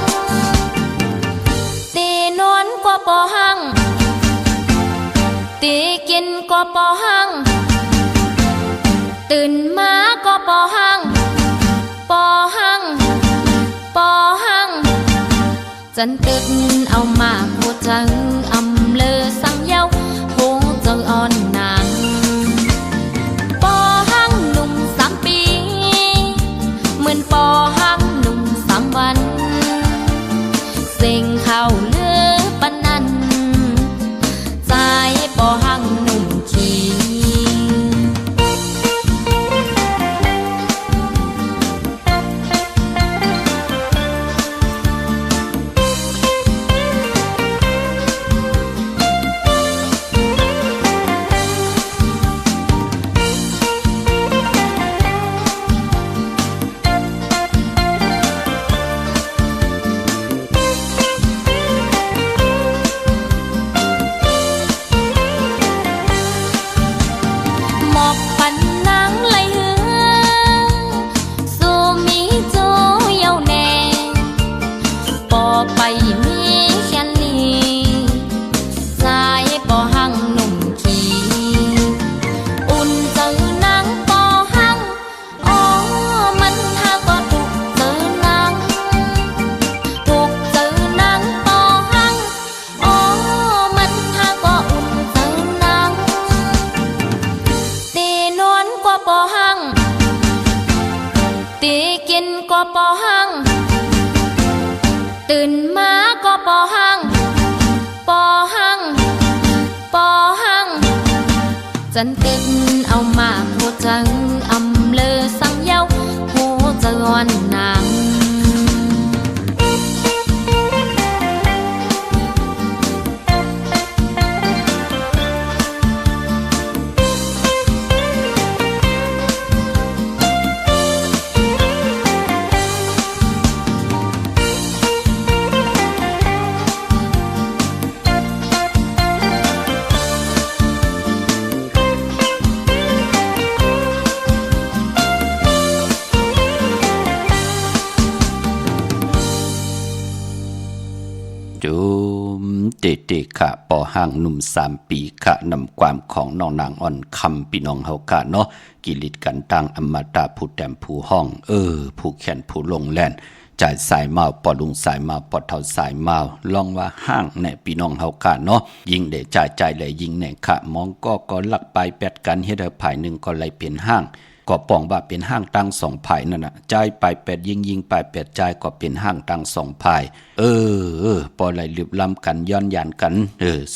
ตีนวลกว่าปอหังตีกินกว่าปอหังตื่นมาก็ปอหังปอหังปอหังจันตึกเอามาพูดจังอำเลอสังเยาโหงเจออ่อนนางปอหังหนุ่ม3 ปีเหมือนปอหังหนุ่ม3 วันเสียงข่าวลือปานนั้นใจปอหังหนุ่มขี้ ตื่นมาก็ปอหังปอหังปอหังจันติดเอามาโคจังอำเลอสังเยาโหจอนนางเตค่ะปอห่างหนุ่ม3 ปีค่ะนำความของน้องนางอ่อนคำพี่น้องเฮาค่ะเนาะกิริตกันต่างอมตะผู้แต้มผู้ห้องผู้แขนผู้ลงแล่นจ่ายสายเมาปอลุงสายเมาปอเท่าสายเมาลองว่าห้างแน่พี่น้องเฮาค่ะเนาะยิงได้จ่ายใจเลยยิงแน่ค่ะมองก็หลักไปแปดกันเฮ็ดให้ภายหนึ่งก็เลยเป็นห้างก็ป้องว่าเป็นห้างตั้ง2 ภายนั่นน่ะจ่ายไป8ยิงไป8จ่ายก็เป็นห้างตั้ง2 ภายปอไหลลืบล้ำกันย้อนยานกัน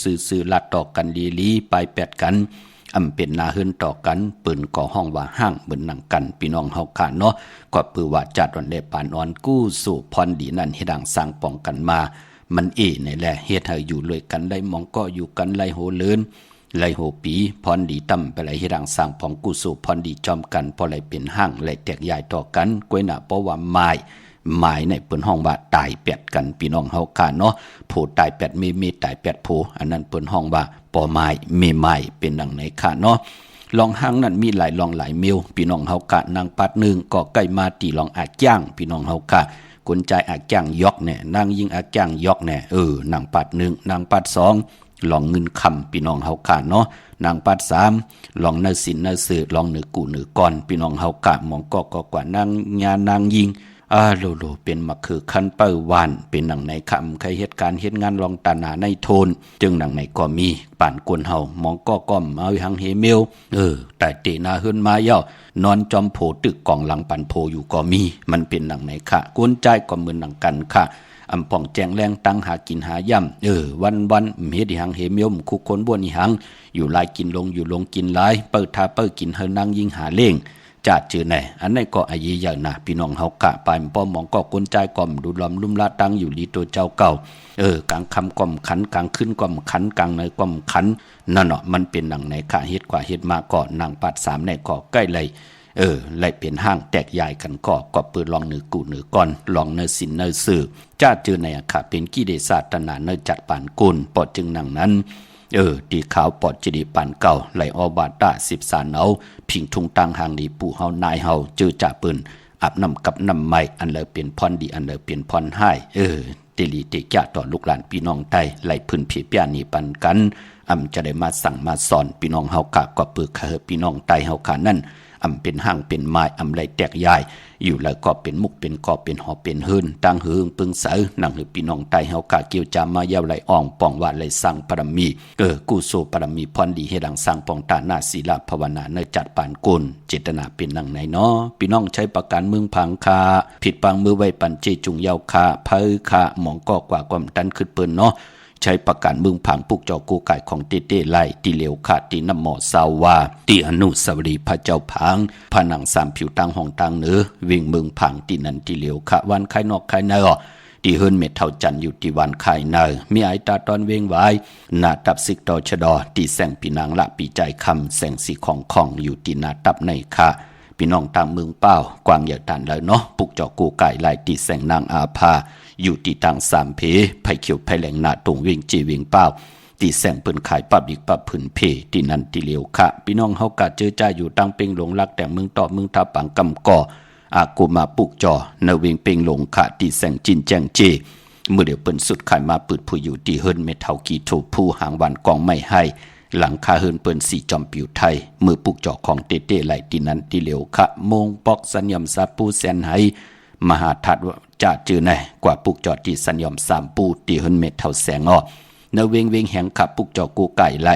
ซื้อลัดต่อกันลีไป8กันเป็นนาเฮือนต่อกันปืนก่อห้องว่าห้างเหมือนหนังกันพี่น้องเฮาค่ะเนาะก็ปือว่าจัดวันได้ปานอ่อนกู้สู่พรดีนั่นให้ดังสร้างป้องกันมามันนี่แหละเฮ็ดให้อยู่เลยกันได้มองก็อยู่กันไล่โหเลินไล่โหปีพรดีต่ำไปไหลให้ดังสร้างปองกู้สู่พรดีจอมกันพอไหลเป็นห้างไหลแตกใหญ่ต่อกันกล้วยหน้าเพราะว่าไม้ในเปิ้นห้องว่าตายแปดกันพี่น้องเฮาค่ะเนาะผู้ตาย8มีตาย8ผู้อันนั้นเปิ้นห้องว่าปอไม้มีไม้เป็นดังไหนค่ะเนาะลองห้างนั้นมีหลายลองหลายเมลพี่น้องเฮาค่ะนางปัด1ก็ใกล้มาตีลองอาจ้างพี่น้องเฮาค่ะคนใจอาจ้างยอกแน่นางยิงอาจ้างยอกแน่นางปัด1นางปัด2ลองเงินคำพี่น้องเฮาค่ะเนาะนางปัด3ลองเนื้อสินเนื้อสื่อลองเนื้อกูเนื้อก้อนพี่น้องเฮาค่ะมองก็กว่านางญานางยิงโลเป็นมาคือคันเป้าวานเป็นหนังในคำใครเหตุการณ์เหตุงานลองตาหนาในโทนจึงหนังในก็มีป่านกวนเฮามองก็ก้อมเอาหังเฮเมลแต่เตนาเฮือนมาเย่านอนจอมโผตึกกองหลังปันโพอยู่ก็มีมันเป็นหนังในค่ะกวนใจก็เหมือนหนังกันค่ะอำป่องแจงแรงตั้งหากินหาย่ำวันเฮ็ดหังเฮเมลคุกคนบวนหังอยู่ลายกินลงอยู่ลงกินหลายเปิดทาเปิดกินเฮนั่งยิงหาเล่งจัดจือไหนอันนี้ก็อายีใหญ่นะพี่น้องเฮากะไปป้อมองก็กวนใจก่อมดูลอมลุ่มลาตั้งอยู่ลีตัวเจ้าเก่ากลางคำก่อมขันกลางขึ้นก่อมขันกลางในก่อมขันนั่นเนาะมันเป็นหนังในค่ะเฮ็ดกว่าเฮ็ดมาก่อนนางปัด3ในก็ใกล้เลยเลยเป็นห้างแตกใหญ่กันก็เปิดลองเนื้อกูเนื้อก้อนลองเนื้อสินเนื้อสื่อจ้าจือในอาคาเป็นกิเลสศาสตนาเนื้อจัดปานกุลปอดจึงหนังนั้นตีขาวปอดจิดีปันเก่าไหลอบาตา10 สานเอาพิงทุงตังหางดีปู่เฮานายเฮาเจอจ่าปืนอาบน้ำกับน้ำใหม่อันเลยเป็นพรดีอันเลยเป็นพรให้ติลีติกะต่อลูกหลานพี่น้องไต้ไหลพื้นผีเปียนี่ปันกันจะได้มาสั่งมาสอนพี่น้องเฮากะก็ปึกเฮพี่น้องไต้เฮาค่ะนั่นเป็นห้างเป็นไม้ไหลแตกใหญ่อยู่แล้วก็เป็นมุกเป็นกอเป็นหอเป็นหืนตั้งหืงปึงเสอนั่งหือพี่น้องไต้เฮากะเกี่ยวจามาเยาวไหลอ่องป่องว่าไหลสร้างปรมีกู้โซปรมีพรดีให้ดังสร้างปองตาหน้าศีลภาวนาเนจัดปานกุลเจตนาเป็นนังไหนเนาะพี่น้องใช้ประการมึงพังคาผิดปังมือไว้ปันเจจุงเยาวคาเพ้อคาหมองก็กว่าความตันขึ้นเปิ้นเนาะใช้ประการมึงผังปุกเจ้ากูไก่ของเต้ไล่ตีเหลวขาดตีน้ำหมอสาวาตีอนุสาวรีย์พระเจ้าผังผนัง3 ผิวตั้งห้องตั้งเนื้อวิ่งมึงผังตีนันตีเหลวขะวันไข่นอกไข่ในตีเฮินเม็ดเท่าจันอยู่ตีวันไข่ในมีไอตาตอนเวงไว้หน้าตับสิกตอชดอตีแสงปีนางละปีใจคำแสงสีของอยู่ตีหน้าตับในค่ะพี่น้องตามเมืองเป้ากวางเหยียดตันเลยเนาะปุกเจ้ากูไก่ไล่ตีแสงนางอาภาอยู่ที่ต่าง3 เพไผ่เขียวไผ่แหลงหน้าตรงวิ่งจีวิ่งเป้าตีแสงเปิ้นขายปับอีกปับผืนเพที่นั่นที่เหลียวค่ะพี่น้องเฮากะเจอจ้าอยู่ตั้งเป่งหลงรักแต่เมืองต่อเมืองทับปังกำก่ออากูมาปุกจอเนวิ่งเป่งหลงค่ะตีแสงจินแจงเจเมื่อเดี๋ยวเปิ้นสุดขายมาปืดผู้อยู่ที่เฮิรนเมทัลกีโถผู้หางวันกองไม่ให้หลังคาเฮิรนเปิ้นสีจอมปิวไทยมือปุกจอของเต้ไหลที่นั่นที่เหลียวค่ะมงปอกสัญญมซาปูแสนให้มหาทัดจะจือไหนกว่าปุกจอดที่สัญญม3 ปูตีหนเม็ดเท่าแสงเนเวงแหงขับปุกจอกูไก่ไล่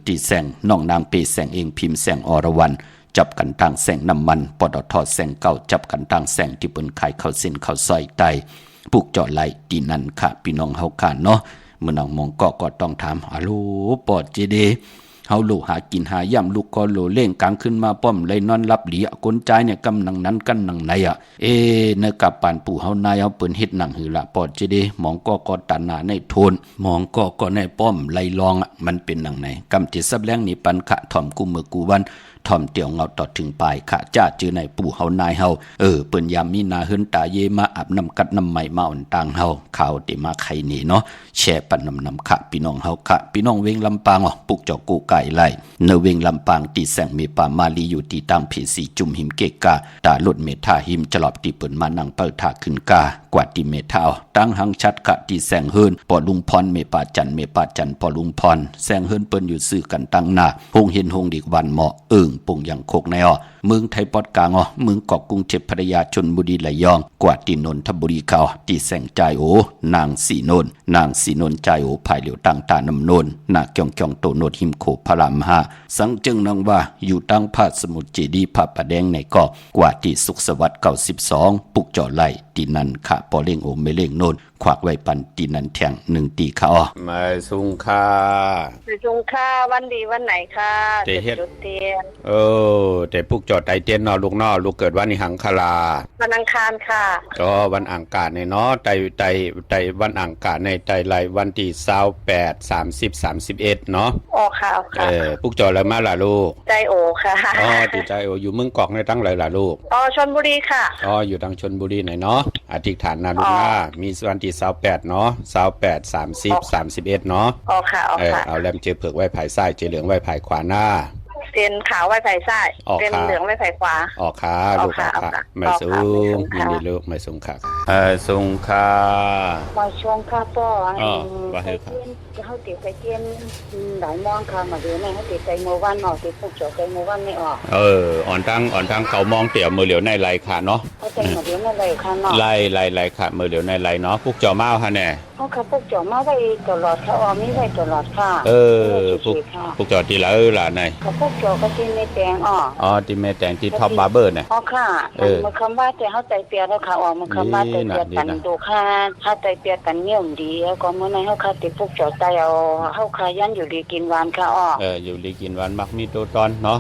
ตีแสงน้องนางเปแสงเองพิมพ์แสงอรวรรณ จับกันทางแสงน้ำมันปตทแสงเก่าจับกันทางแสงที่เปิ้นขายข้าวเส้นข้าวซอยไตปลูกเจาะไหลที่นั่นค่ะพี่น้องเฮาค่ะเนาะเมื่อน้องมองก็ต้องถามฮัลโหลปอดเจเดเฮาลูกหากินหาย่ำลูกก็โลเล่งกลางขึ้นมาป้อมเลยนอนรับหลีคนใจเนี่ยกำนังนั้นกันนังไหนเนกับปานปู่เฮานายเฮาเปิ้นเฮ็ดหนังหือละปอดเจเดมองก็ตันหน้าในโทนมองก็ในป้อมไล่ลองมันเป็นหนังไหนกำจิสับแรงนี่ปันขะถ่อมกูมือกูวันถ่อมเตียวเงาต่อถึงปลายขะจ้าจื้อในปู่เฮานายเฮาเปิ้นยามมีนาเฮินตาเยมาอาบน้ำกัดน้ำใหม่มาอ่อนต่างเฮาข่าวติมาไข่นี่เนาะแช่ปันน้ำขะพี่น้องเฮาขะพี่น้องเวงลำปางปุกเจาะกูไก่ไล่เนเวงลำปางตีแสงมีป่ามาลีอยู่ตีตามผีสีจุ่มหิมเกกาตาลุดเมทาหิมจลอบตีเปิ้นมานั่งเปิดท่าขึ้นกากว่าตีเมทาตั้งหังชัดขะตีแสงเฮินปอลุงพรเมปาจันปอลุงพรแสงเฮินเปิ้นอยู่ซื่อกันตั้งหน้าหงเห็นหงดีกวันเหมาะปุ่งอย่างโคกในเมืองไทยปอดกลางเมืองเกาะกรุงเทพพระยาชลบุรีระยองกว่าตีนนทบุรีเขาตีแสงใจโอนางสีนนใจโอภายเหลียวตั้งตานำนนนาเกียงโตโนดหิมโขพระราม5สังจึงนังว่าอยู่ตั้งพาสมุทรเจดีย์พระประแดงในเกาะกว่าตีสุขสวัสดิ์92ปุกเจาะไหลตีนันขะปอเล่งโอเมเล่งโนนขวากไว้ปันตีนันแทง1ตีเขามาสุงค่าวันดีวันไหนค่ะจุดเทียนแต่ปุกเจาะไตเตียนนอลูกลูกเกิดวันหังคลาวันอังคารค่ะวันอังคารเนี่ยเนาะไตวันอังคารในไตไหลวันที่28 30 31เนาะค่ะปุกเจาะแล้วมาล่ะลูกใจโอค่ะติใจโออยู่เมืองกอกในตั้งไหลล่ะลูกชลบุรีค่ะอยู่ทางชลบุรีไหนเนาะอธิษฐานนะลูกนะมีวันที่28เนาะ28 30 31เนาะค่ะเอาแลมเจอเผือกไว้ภายซ้ายเจอเหลืองไว้ภายขวาหน้าเตียนขาวไว้ภายซ้ายเตียนเหลืองไว้ภายขวาค่ะลูกค่ะไม่สูงยินดีลูกไม่สูงค่ะสูงค่ะมาชงค่ะป้อว่าให้ค่ะเขาติดไปเตียนหลายมองค่ะมาดูในเขาติดใจโมวันติดปุกเจาะใจโมวันไม่ออกอ่อนทั้งเขามองเตี่ยวมือเหลียวในไรค่ะเนาะเขาใจมือเหลียวในไรค่ะเนาะไรค่ะมือเหลียวในไรเนาะปุกเจาะเมาค่ะแน่เขาปุกเจาะเมาไว้ตลอดค่ะมีไว้ตลอดค่ะปุกเจาะทีละล่ะในเขาปุกเจาะก็ที่ไม่แตงที่ไม่แตงที่ท็อปบาร์เบอร์เนี่ยค่ะมันคำว่าแต่เขาใจเปียแล้วค่ะมันคำว่าใจเปียกันดูค่ะถ้าใจเปียกันเงี่ยมดีแล้วก็เมื่อไหร่เขาค่ะติดปุกเจาะใจเขาขยันอยู่ดีกินหวานค่ะอยู่ดีกินหวานมักมีตัวตอนเนาะ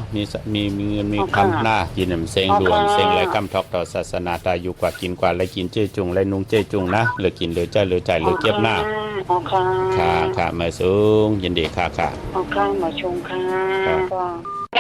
มีเงินมีคำหน้ากินน้ำเซ็งดวงเซ็งไรกำทอกต่อศาสนาตายอยู่กว่ากินกว่าไรกินเจ้จุงไรนุ่งเจ้จุงนะเหลือกินเหลือใจเหลือใจเหลือเก็บหน้าค่ะมาสูงยินดีค่ะมาชงค่ะป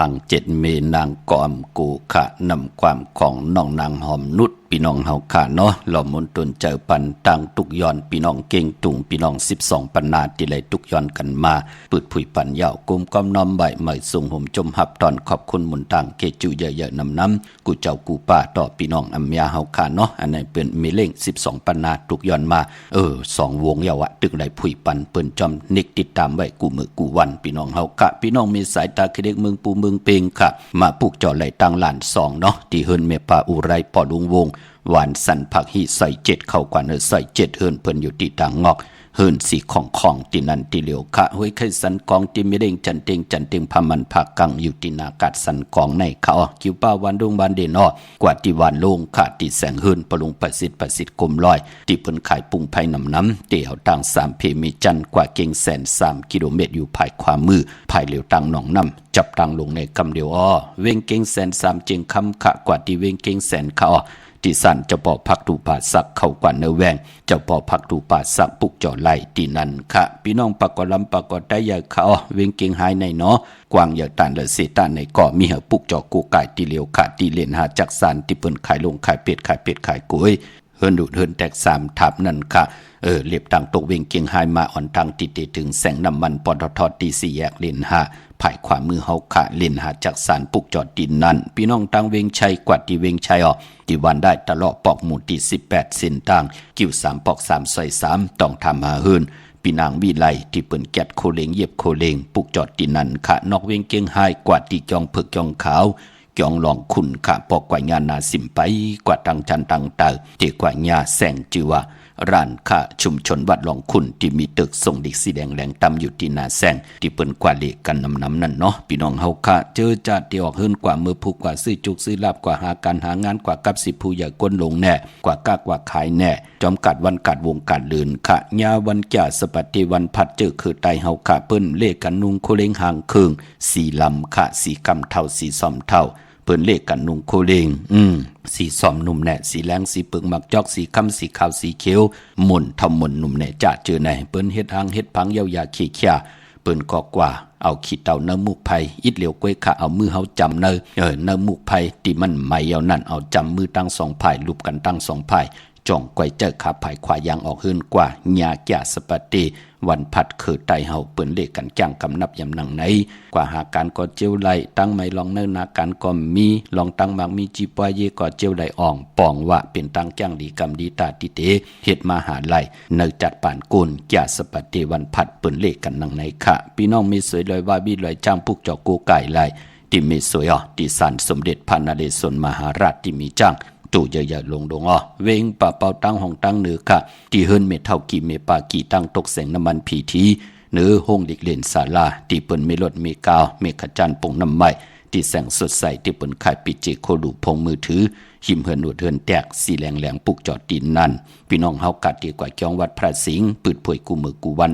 ง7 เมนางกอมกูขะนำความของน้องนางหอมนุชพี่น้องเฮาค่ะเนาะหล่อมนตนเจอปันตังตุกย้อนพี่น้องเก่งตุงพี่น้อง12ปันนาที่ไหลตุกย้อนกันมาปืดผุยปันยาวกุมก้อมน้อมใบใหม่ส่งห่มจมหับตอนขอบคุณมุนตังเกจูเยอะๆน้ำกูเจ้ากูป้าต่อพี่น้องอัมยาเฮาค่ะเนาะอันนี้เป็นมีเล่ง12ปันนาตุกย้อนมา2 วงยาวะตึกไหลผุยปันเปิ้นจอมนิกติดตามไว้กูมือกูวันพี่น้องเฮาค่ะพี่น้องมีสายตาคิเด็กเมืองปูเมืองเปงค่ะมาปลูกจ่อไหลตังหลาน2เนาะที่เฮิรนเมปาอุไรปอลุงวงหวานสันผักหีใส่7เข้ากว่าใส่7เฮิรนเพิ่นอยู่ที่ต่างงอกเฮิรนสีของที่นั่นที่เหลียวค่ะห้วยไข่สันกองที่ไม่เด้งจันเต็งพามันผักกังอยู่ที่นากาศสันกองในเขาคิวป้าวันดงบานเดนกว่าที่วันลงค่ะที่แสงเฮิรนปลุงประสิทธิ์กลมลอยที่เพิ่นขายปุงไผ่น้ำเตี่ยวต่าง3 เพมีจันกว่าเก่งแสน3 กิโลเมตรอยู่ภายขวามือภายเหลียวตังหนองน้ำจับตังลงในกำเดียวเวงเก่งแสน3เจงคำขะกว่าที่เวงเก่งแสนเขาที่สั่นเจ้าป่อพักดูป่าสักเข้ากว่าเนื้อแวงเจ้าป่อพักดูป่าสักปุกจ่อไหลที่นั่นค่ะพี่น้องปากกอลำปากกอได้ใหญ่เขาเวงเก่งหายในเนาะกวางใหญ่ตานและเสตานในก่อมีเหปุกจ่อกูไก่ตีเหลียวค่ะตีเลนหาจักสานที่เปิ้นขายลงขายเป็ดขายกุ้ยเฮิรนดูดเฮิรนแตก3 ทับนั่นค่ะเรียบตังตกเวงเก่งหายมาอ่อนตังติดถึงแสงน้ำมันปตทตี4 แยกเลนหาภายขวามือเฮาค่ะเล่นหาจักสานปุกจอดดินนั้นพี่น้องตังเวงชัยกว่าที่เวงชัยที่วันได้ตลอดปอกหมู่ที่18เส้นทางกิ้ว3ปอก3ซอย3ต้องทำหาเฮิรนพี่นางวิไลที่เปิ้นแกดโคเลงเย็บโคเลงปุกจอดดินนั้นค่ะนอกเวงเก่งหายกว่าที่จองเผือกจองขาวจองหลองขุนค่ะปอกกว่างานนาสิมไปกว่าตังจันตังเตอที่กว่าญาแสงจือว่าร้านค้าชุมชนวัดหลองคุณที่มีตึกส่งเด็กสีแดงแหลงตำอยู่ที่นาแซงที่เปิ้นกว่าเลกันน้ำนั่นเนาะพี่น้องเฮาค่ะเจอจัดที่ออกเฮิรนกว่ามือผูกกว่าซื้อจุกซื้อลาบกว่าหาการหางานกว่ากับ10ผู้ใหญ่ก้นลงแน่กว่ากากว่าขายแน่จอมกัดวันกัดวงกัดลื่นค่ะญาวันจ่าสปัตติวันพัดเจอคือไตเฮาค่ะเปิ้นเลกันนุงโคเลงหางเคิงสีลำค่ะสีกำเท่าสีซ่อมเท่าเปิ้นเลขกันนุงโคเลงสีสอมหนุ่มแหน่สีแรงสีปึงมักจอกสีคำสีขาวสีเขียวหมุนทำหมุนหนุ่มแหน่จ่าเจอไหนเปิ้นเฮ็ดหางเฮ็ดพังยาวยาขี้เขียเปิ้นก็กว่าเอาขี้เต่าเนื้อมุกไผ่อิดเหลียวกล้วยค่ะเอามือเฮาจำเนื้อมุกไผ่ที่มันไม่ยาวนั่นเอาจำมือตั้ง2 ไผ่ลูบกันตั้ง2 ไผ่จ่องกวยเจอขาไผ่ขวายางออกเฮินกว่าญาแก่สปติวันพัดคือไตเฮาเปิ้นเลขกันจ้างกำนับยำหนังไหนกว่าหาการก็เจียวไหลตั้งไม่ลองเนินนาการก็มีลองตั้งมักมีจีปอยเยก็เจียวไหลอ่องปองว่าเป็นตั้งจ้างดีกำดีตาติเตเฮ็ดมาหาไหลเนจัดป่านกุลแก่สปติวันพัดเปิ้นเลขกันหนังไหนค่ะพี่น้องมีสวยลอยว่าบีลอยจ้างปุกจอกกูไก่ไหลที่มีสวยที่ศาลสมเด็จพระนเรศวรมหาราชที่มีจ้างตู่เยอะๆลงดงเวงป่าเป่าตั้งห้องตั้งเหนือค่ะที่เฮิรนเมเท่ากี่เมปากี่ตั้งตกแสงน้ำมันผีทีเนื้อห้องเด็กเล่นศาลาที่เปิ้นเมรถเมกาวเมขจันปงน้ำไม้ที่แสงสดใสที่เปิ้นขายปิเจโคดูพงมือถือหิมเฮิรนหนวดเฮิรนแตกสีแหลงปุกจอดดินนั่นพี่น้องเฮากัดดีกว่าจองวัดพระสิงห์ปืดป่วยกูมือกูวัน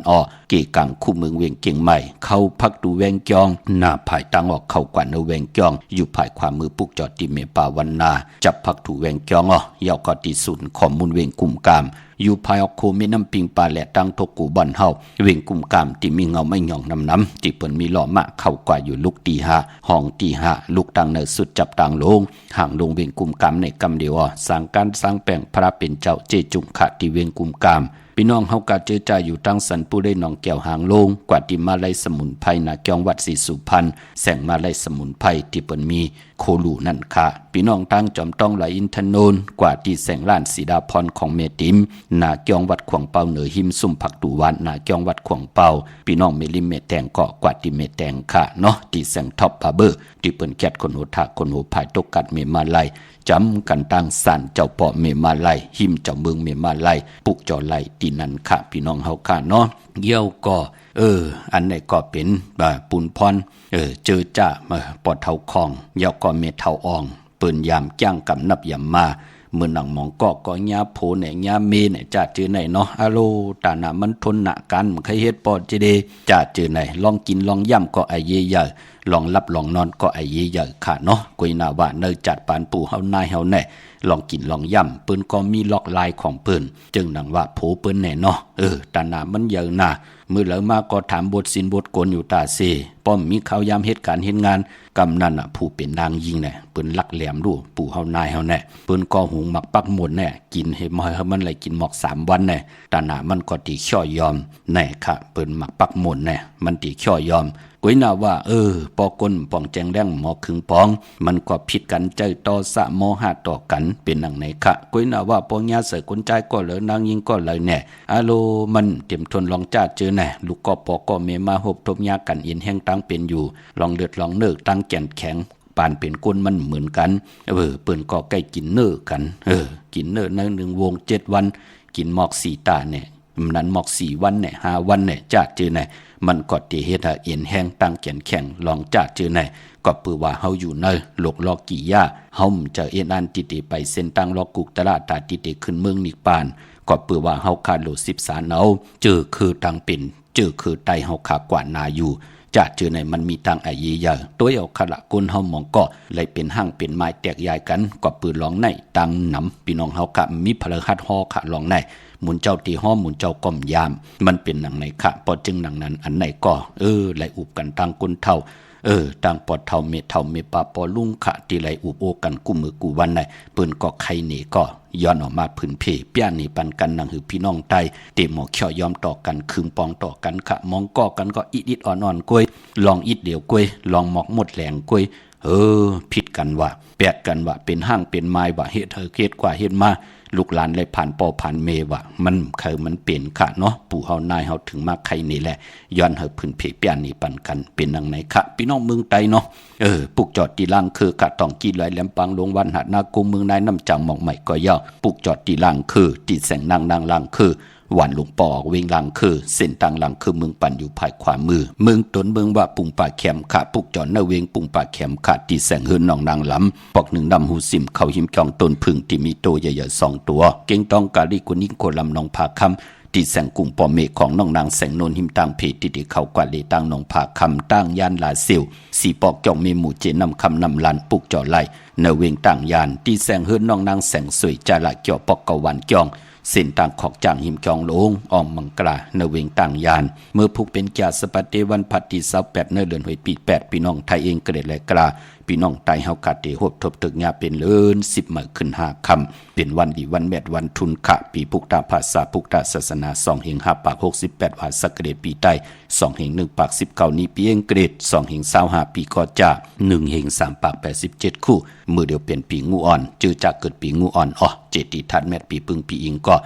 เกกังคู่เมืองเวียงเก่งใหม่เข้าพักดูแวงจองหน้าภายตั้งออกเข้ากว่าเนแวงจองอยู่ภายความมือปุกจอดดิเมปาวันนาจับพักถูแวงจองยาวกอติสุนข้อมูลเวียงกุ่มกามอยู่ภายออกโคมีน้ำปิงปลาแหละตั้งทกกูบันเฮาเวียงกุ่มกามที่มีเงาไม่หย่องน้ำที่เปิ้นมีหล่อมะเข้ากว่าอยู่ลูกตี5ห้องตี5ลูกตั้งเนสุดจับต่างลงห่างลงเวียงกุ่มกามในกำเดียวสร้างการสร้างแปลงพระเป็นเจ้าเจจุงขะที่เวียงกุ่มกามพี่น้องเฮากะเจอจ่าอยู่ตั้งสันปูได้หนองแก้วหางลงกว่าที่มาไล่สมุนไพรนาจองวัดศรีสุพรรณแสงมาไล่สมุนไพรที่เปิ้นมีโคลูนั่นค่ะพี่น้องตั้งจอมต้องไหลอินทนนกว่าที่แสงล้านสีดาพรของเมติมนาจองวัดขวงเปาเหนือหิมซุ่มผักดูวันนาจองวัดขวงเปาพี่น้องเมลิมเมแตงก็กว่าที่เมแตงค่ะเนาะที่แสงท็อปบาร์เบอร์ที่เปิ้นแกดคนโหทาคนโหภายตกกัดเมมาไลจำกันตั้งสันเจ้าปอเมมาไลหิมเจ้าเมืองเมมาไลปุกจอไลตีนันค่ะพี่น้องเฮาค่ะเนาะเยี่ยวก็อันไหนก็เป็นปุนพรเจอจ้าปอดเท่าคองเยี่ยวก็เมเท่าอ่องเปิ้นยามจ้างกำนับยามมาเมื่อหนังมองก็ญาโผเนี่ยญาเมเนี่ยจ่าเจอไหนเนาะอะโลตาหนามันทนหนักกันมันเคยเฮ็ดปอดจิเดจ่าเจอไหนลองกินลองย่ำก็ไอเย่ใหญ่ลองรับลองนอนก็ไอเย่ใหญ่ค่ะเนาะกุยนาว่าเนยจัดปานปู่เฮานายเฮาแน่ลองกินลองย่ำเปิ้นก็มีล็อกลายของเปิ้นจึงหนังว่าโผเปิ้นแน่เนาะตาหนามันเยอะน่ะมื้อแล้วมาก็ถามบทสินบทกลอยู่ตาเซ ป้อมมีข่าวยามเหตุการณ์เฮ็ดงานกำนันผู้เป็นนางยิงแน่เปิ้นลักแหลมดูปู่เฮานายเฮาแน่เปิ้นก็หุงหมักปักหมดแน่กินให้มันเลยกินหมอก3วันแน่ตาหน้ามันก็ติช่อยอมแน่ค่ะเปิ้นหมักปักหมดแน่มันติช่อยอมก้อยน่าว่าปอกลป่องแจงแดงหมอขึงปองมันก็ผิดกันใจต่อสะโมหะต่อกันเป็นดังไหนค่ะก้อยน่าว่าปองยาเสยคนใจก็เลยนางยิงก็เลยแน่อาโลมันเต็มทนลองจ้าเจอแน่ลูกก็ปอก็เมมาหบทบยากันเอ็นแห้งตั้งเป็นอยู่ลองเลือดลองเนิกตั้งแก่นแข็งปานเป็นก้นมันเหมือนกันเปิ้นก็ใกล้กินเนื้อกันกินเนื้อใน1วง7วันกินหมอก4ตาเนี่ยนั้นหมอก4วันเนี่ย5วันเนี่ยจ้าเจอแน่มันก็ติเฮ็ดให้เอ็นแห้งตั้งแก่นแข็งลองจ้าเจอแน่ก็ปือว่าเฮาอยู่ในโลกลอกกี่ย่าเฮาจะเอ็นอันติไปเส้นตั้งลอกกุกตลาดตาติขึ้นเมืองนิปานก็ปือว่าเฮาขาดโล10สารเอาเจอคือตังเป็นเจอคือไตเฮาขากว่านาอยู่จะเจอในมันมีตังไอเยอะตัวเอาขละกุนเฮามองก็เลยเป็นห้างเป็นไม้แตกยายกันก็ปืนลองในตังหนำพี่น้องเฮากะมีพลหัดฮอขะลองในหมุนเจ้าตีห้อหมุนเจ้าก้มยามมันเป็นหนังในขะพอจึงหนังนั้นอันไหนก็ไหลอุบกันตังกุนเท่าต่างปอดเท่าเมปาปอลุงขะที่ไหลอุบโอกันกูมือกูวันในปืนก็ใครหนีก็ย้อนออกมาพื้นเพเปี้ยนนี่ปันกันนังหือพี่น้องไตเตหมอกเขียวยอมต่อกันคืมปองต่อกันขะมองก็กันก็อิดอ่อนๆกล้วยลองอิดเดียวกล้วยลองหมอกหมดแหลงกล้วยผิดกันว่าแปดกันว่าเป็นห้างเป็นไม้ว่าเฮ็ดเฮ็ดกว่าเฮ็ดมาลูกหลานเลยผ่านปอผ่านเมว่ามันมันเปลี่ยนค่ะเนาะปู่เฮานายเฮาถึงมาใครนี่แหละย้อนเฮาพื้นเพเปียนนี่ปันกันเป็นดังไหนค่ะพี่น้องเมืองไตเนาะปุกจอดตีล่างคือกะต้องกีลอยแหลมปังลงวันหาดนากุมเมืองนายน้ำจังหมอกใหม่ก็ย่อปุกจอดตีล่างคือตีแสงนางล่างคือหวานหลวงปอเวงหลังคือเส้นต่างหลังคือเมืองปั่นอยู่ภายขวามือเมืองตนเมืองว่าปุ่งป่าแขมขาปุกจอดเนเวงปุ่งป่าแขมขาตีแสงเฮือนนองนางลำปอกหนึ่งดำหูสิมเขาหิมจองต้นพึ่งที่มีโตใหญ่ๆ2ตัวเก่งต้องกาลีกุนิโกลำนองผาคำที่แสงกุ้งปอเมฆของน้องนางแสงโนนหิมตังเพติที่เขากว่าเลตังนองผาคำตั้งยานลาเซียวสีปอกจองเมหมู่เจนำคำนำลันปุกจอดไล่เนเวงตั้งยานที่แสงเฮือนน้องนางแสงสวยจาละเกี่ยวปอกกวันจองเส้นต่างขอกจางหิมจองโลงออมมังกลาเนเวงต่างยานเมื่อผูกเป็นจ่าสปฏิวันพัดที่28เนเดือนหวยปี8พี่น้องไทยเองเกรดและกลาพี่น้องไตเฮากาเตหบทบตึกญาเป็นเลิน10มื้อขึ้น5ค่ำเป็นวันดีวันแมดวันทุนขะปีพุกตาภาษาพุกตาศาสนา2เฮง5ปาก68ว่าสักเกรดปีใต้2เฮง1ปาก19นี้ปีเองเกรด2เฮง25ปีก็จ่า1เฮง3ปาก87คู่มือเดียวเป็นปีงูอ่อนจื้อจากเกิดปีงูอ่อนเจติทัดแมดปีปึงปีอิงก็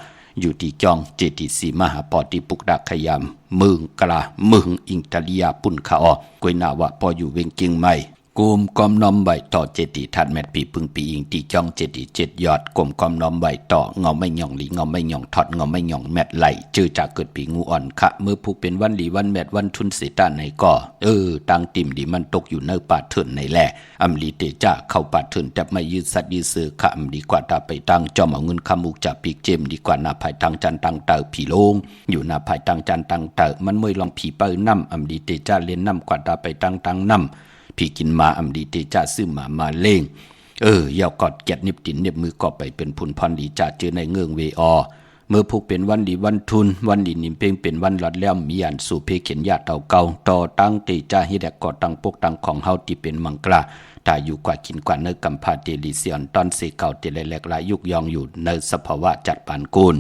อยู่ที่จองเจติสีมหาปอติปุกดักขยามเมืองกลาเมืองอิงตาลียาปุ่นขากวยนาวะพออยู่เวงเกียงใหม่กลมกอมน้อมใบต่อเจติทัดแมดปีปึงปีอิงตีจ้องเจติ7ยอดกลมกอมน้อมใบต่อเงาไม่หย่องหลีเงาไม่หย่องทอดเงาไม่หย่องแมดไหลจื้อจากเกิดปีงูอ่อนคะเมื่อผูกเป็นวันหลีวันแมดวันทุนเสตาในก็ตังติ่มดีมันตกอยู่เนื้อป่าเถินในแหล่อำลีเตจ่าเข้าป่าเถินแต่ไม่ยืดสัตว์ยืดซื้อคะอำดีกว่าตาไปตั้งจอมเอาเงินคำมุกจากปีกเจมดีกว่านาภายตังจันตังเตอผีโลงอยู่นาภายตังจันตังเตอมันมวยลองผีเปิ้นน้ำอำลีเตจ่าเล่นน้ำกว่าตาไปตังน้ำพี่กินมาอำดีเตจ่าซื้อมาเล่งยาวกอดเกียดนิบตินเน็บมือก็ไปเป็นพุนพรดีจ่าเจอในเงื่องเวอเมื่อผูกเป็นวันดีวันทุนวันดีนิมเพ่งเป็นวันหลอดแล้วมีอันสู่เพเขียนญาติเต่าเก่าต่อตั้งเตจ่าฮิแดกก่อตั้งปกตั้งของเฮาที่เป็นมังกราตายอยู่กว่ากินกว่าเนื้อกัมพาเตลิเซียนตอนเสเก่าเตเลแลกลายยุกยองอยู่ในสภาวะจัดปานกูล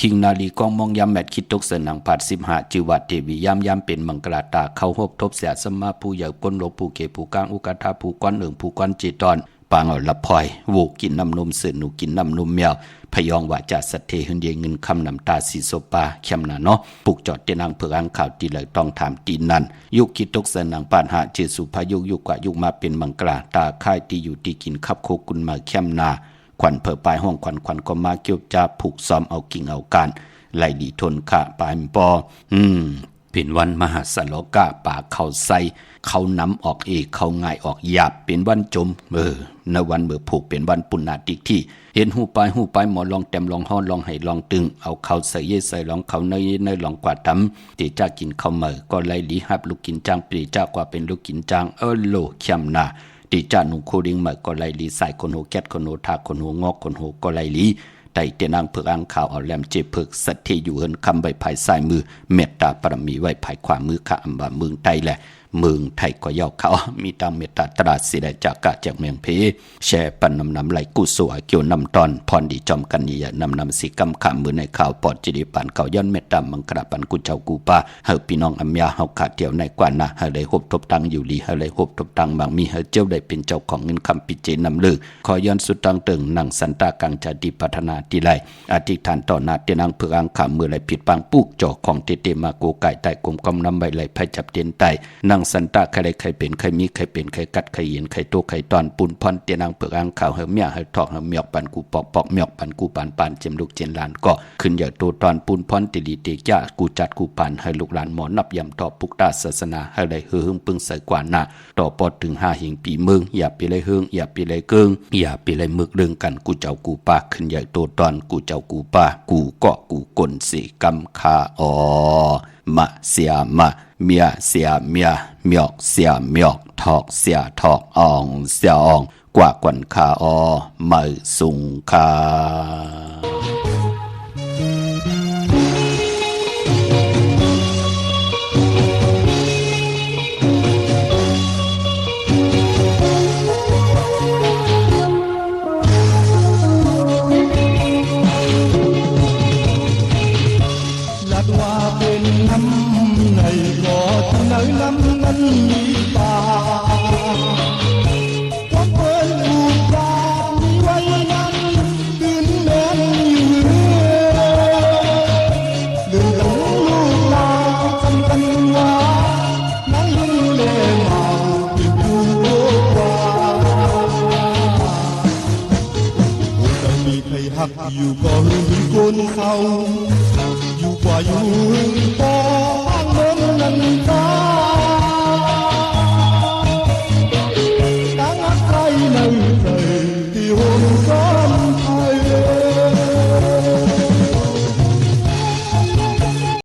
คิงนาลีกองมองยามแมดคิดตกเสนังผัด15จิวัดเทวียามเป็นมังกราตาเข้าหบทบเสียสมาผู้ใหญ่ก้นโลผู้เกผู้กลางอุกาธาผู้ก้อนเอิงผู้ก้อนเจตอนปางละพลอยโวกินน้ำนมเสือหนูกินน้ำนมแมวพยองว่าจะสัตเทหึนเยเงินคำน้ำตาสีโซปาเข้มนาเนาะปุกจอดเตนังเพื่ออ่างข่าวตีเลยต้องถามตีนั้นยุคคิดตกเสนังปานหาเจสุพายุกว่ายุคมาเป็นมังกราตาค่ายตีอยู่ตีกินขับโคกุนมาเข้มนาขวัญเผื่อปลายห้องขวัญก็มาเกี่ยวจะผูกซ้อมเอากิ่งเอาการไหลดีทนขะปายปอเป็นวันมหาสโลกะป่าเขาใส่เขาน้ำออกเขาง่ายออกหยาบเป็นวันจมในวันเมื่อผูกเป็นวันปุณณาติที่เห็นหูไปหมอลองเต็มลองห้อนลองให้ลองตึงเอาเขาใส่เย่ใส่ลองเขาเนยลองกว่าตำตีจ้ากินเขาเมื่อก็ไหลดีหับลูกกินจางปรีจ้ากว่าเป็นลูกกินจางโลเข้มนาตีจ้าหนุ่มโคดิงเมื่อก็ไหลดีใส่คนหูแก๊ดคนหูทาคนหูงอกคนหูก็ไหลดีไต่เตนางเผือกอ่างข่าวเอาแหลมเจ็บเผือกสัตที่อยู่เฮินคำใบภายซ้ายมือเมตตาปรมีไว้ภายขวามือข้าอัมบาเมืองไตแหละ เมืองไทยก็ยอกเขามีตังเมตตาตราสิได้จากกะจากเมืองเพแช่ปันนำไหลกุสวเกี่ยวนำตอนพรดีจอมกันนี่นำสิกำขามมือในข่าวปอดจิริปันเก่าย้อนเมตตามังกระปันกุเจ้ากูปาเฮาพี่น้องอัมยาเฮาขาดเดียวในกว่านะเฮาได้หบทบตังอยู่ดีเฮาได้หบทบตังบางมีเฮาเจ้าได้เป็นเจ้าของเงินคำปิเจนำลือขอย้อนสุดตังตึงนั่งสันตากังจะดีพัฒนาดีไลอธิษฐานต่อหน้าเตียนางเพื่ออังขามมือไหลผิดปังปุกจ่อของเตมาโกไก่ใต้กลมกำนำใบไหลไผจับเตียนไตนั่งสันตาใครได้ใครเป็นใครมีใครเป็นใครกัดใครเย็นใครโตใครตอนปุ่นพรเตียนางเพื่ออังข่าวเฮาเมียเฮาทอกเฮาเมียกปันกูปอกปอกเมียกปันกูปานปานเจมลูกเจนหลานก็ขึ้นอย่าโตตอนปุ่นพรติลีเตจ้ากูจัดกูปานให้ลูกหลานหมอนับยำต่อปุกตาศาสนาให้ได้เฮืองปึงใส่กว่าหน้าต่อปอดถึง5หิงปีเมืองอย่าไปเลยเฮืองอย่าไปเลยเกิงอย่าไปเลยมึกเรื่องกันกูเจ้ากูปาขึ้นใหญ่โตตอนกูเจ้ากูปากูก็กูกลสิกำคาอมะเสียมะเมียเสียเมียเมียกเสียเมียกทอกเสียทอกอ่องเสียอ่องกว่ากวนคาอไม่สุงคาอยู่ก็หึงก้นเขาอยู่กว่าอยู่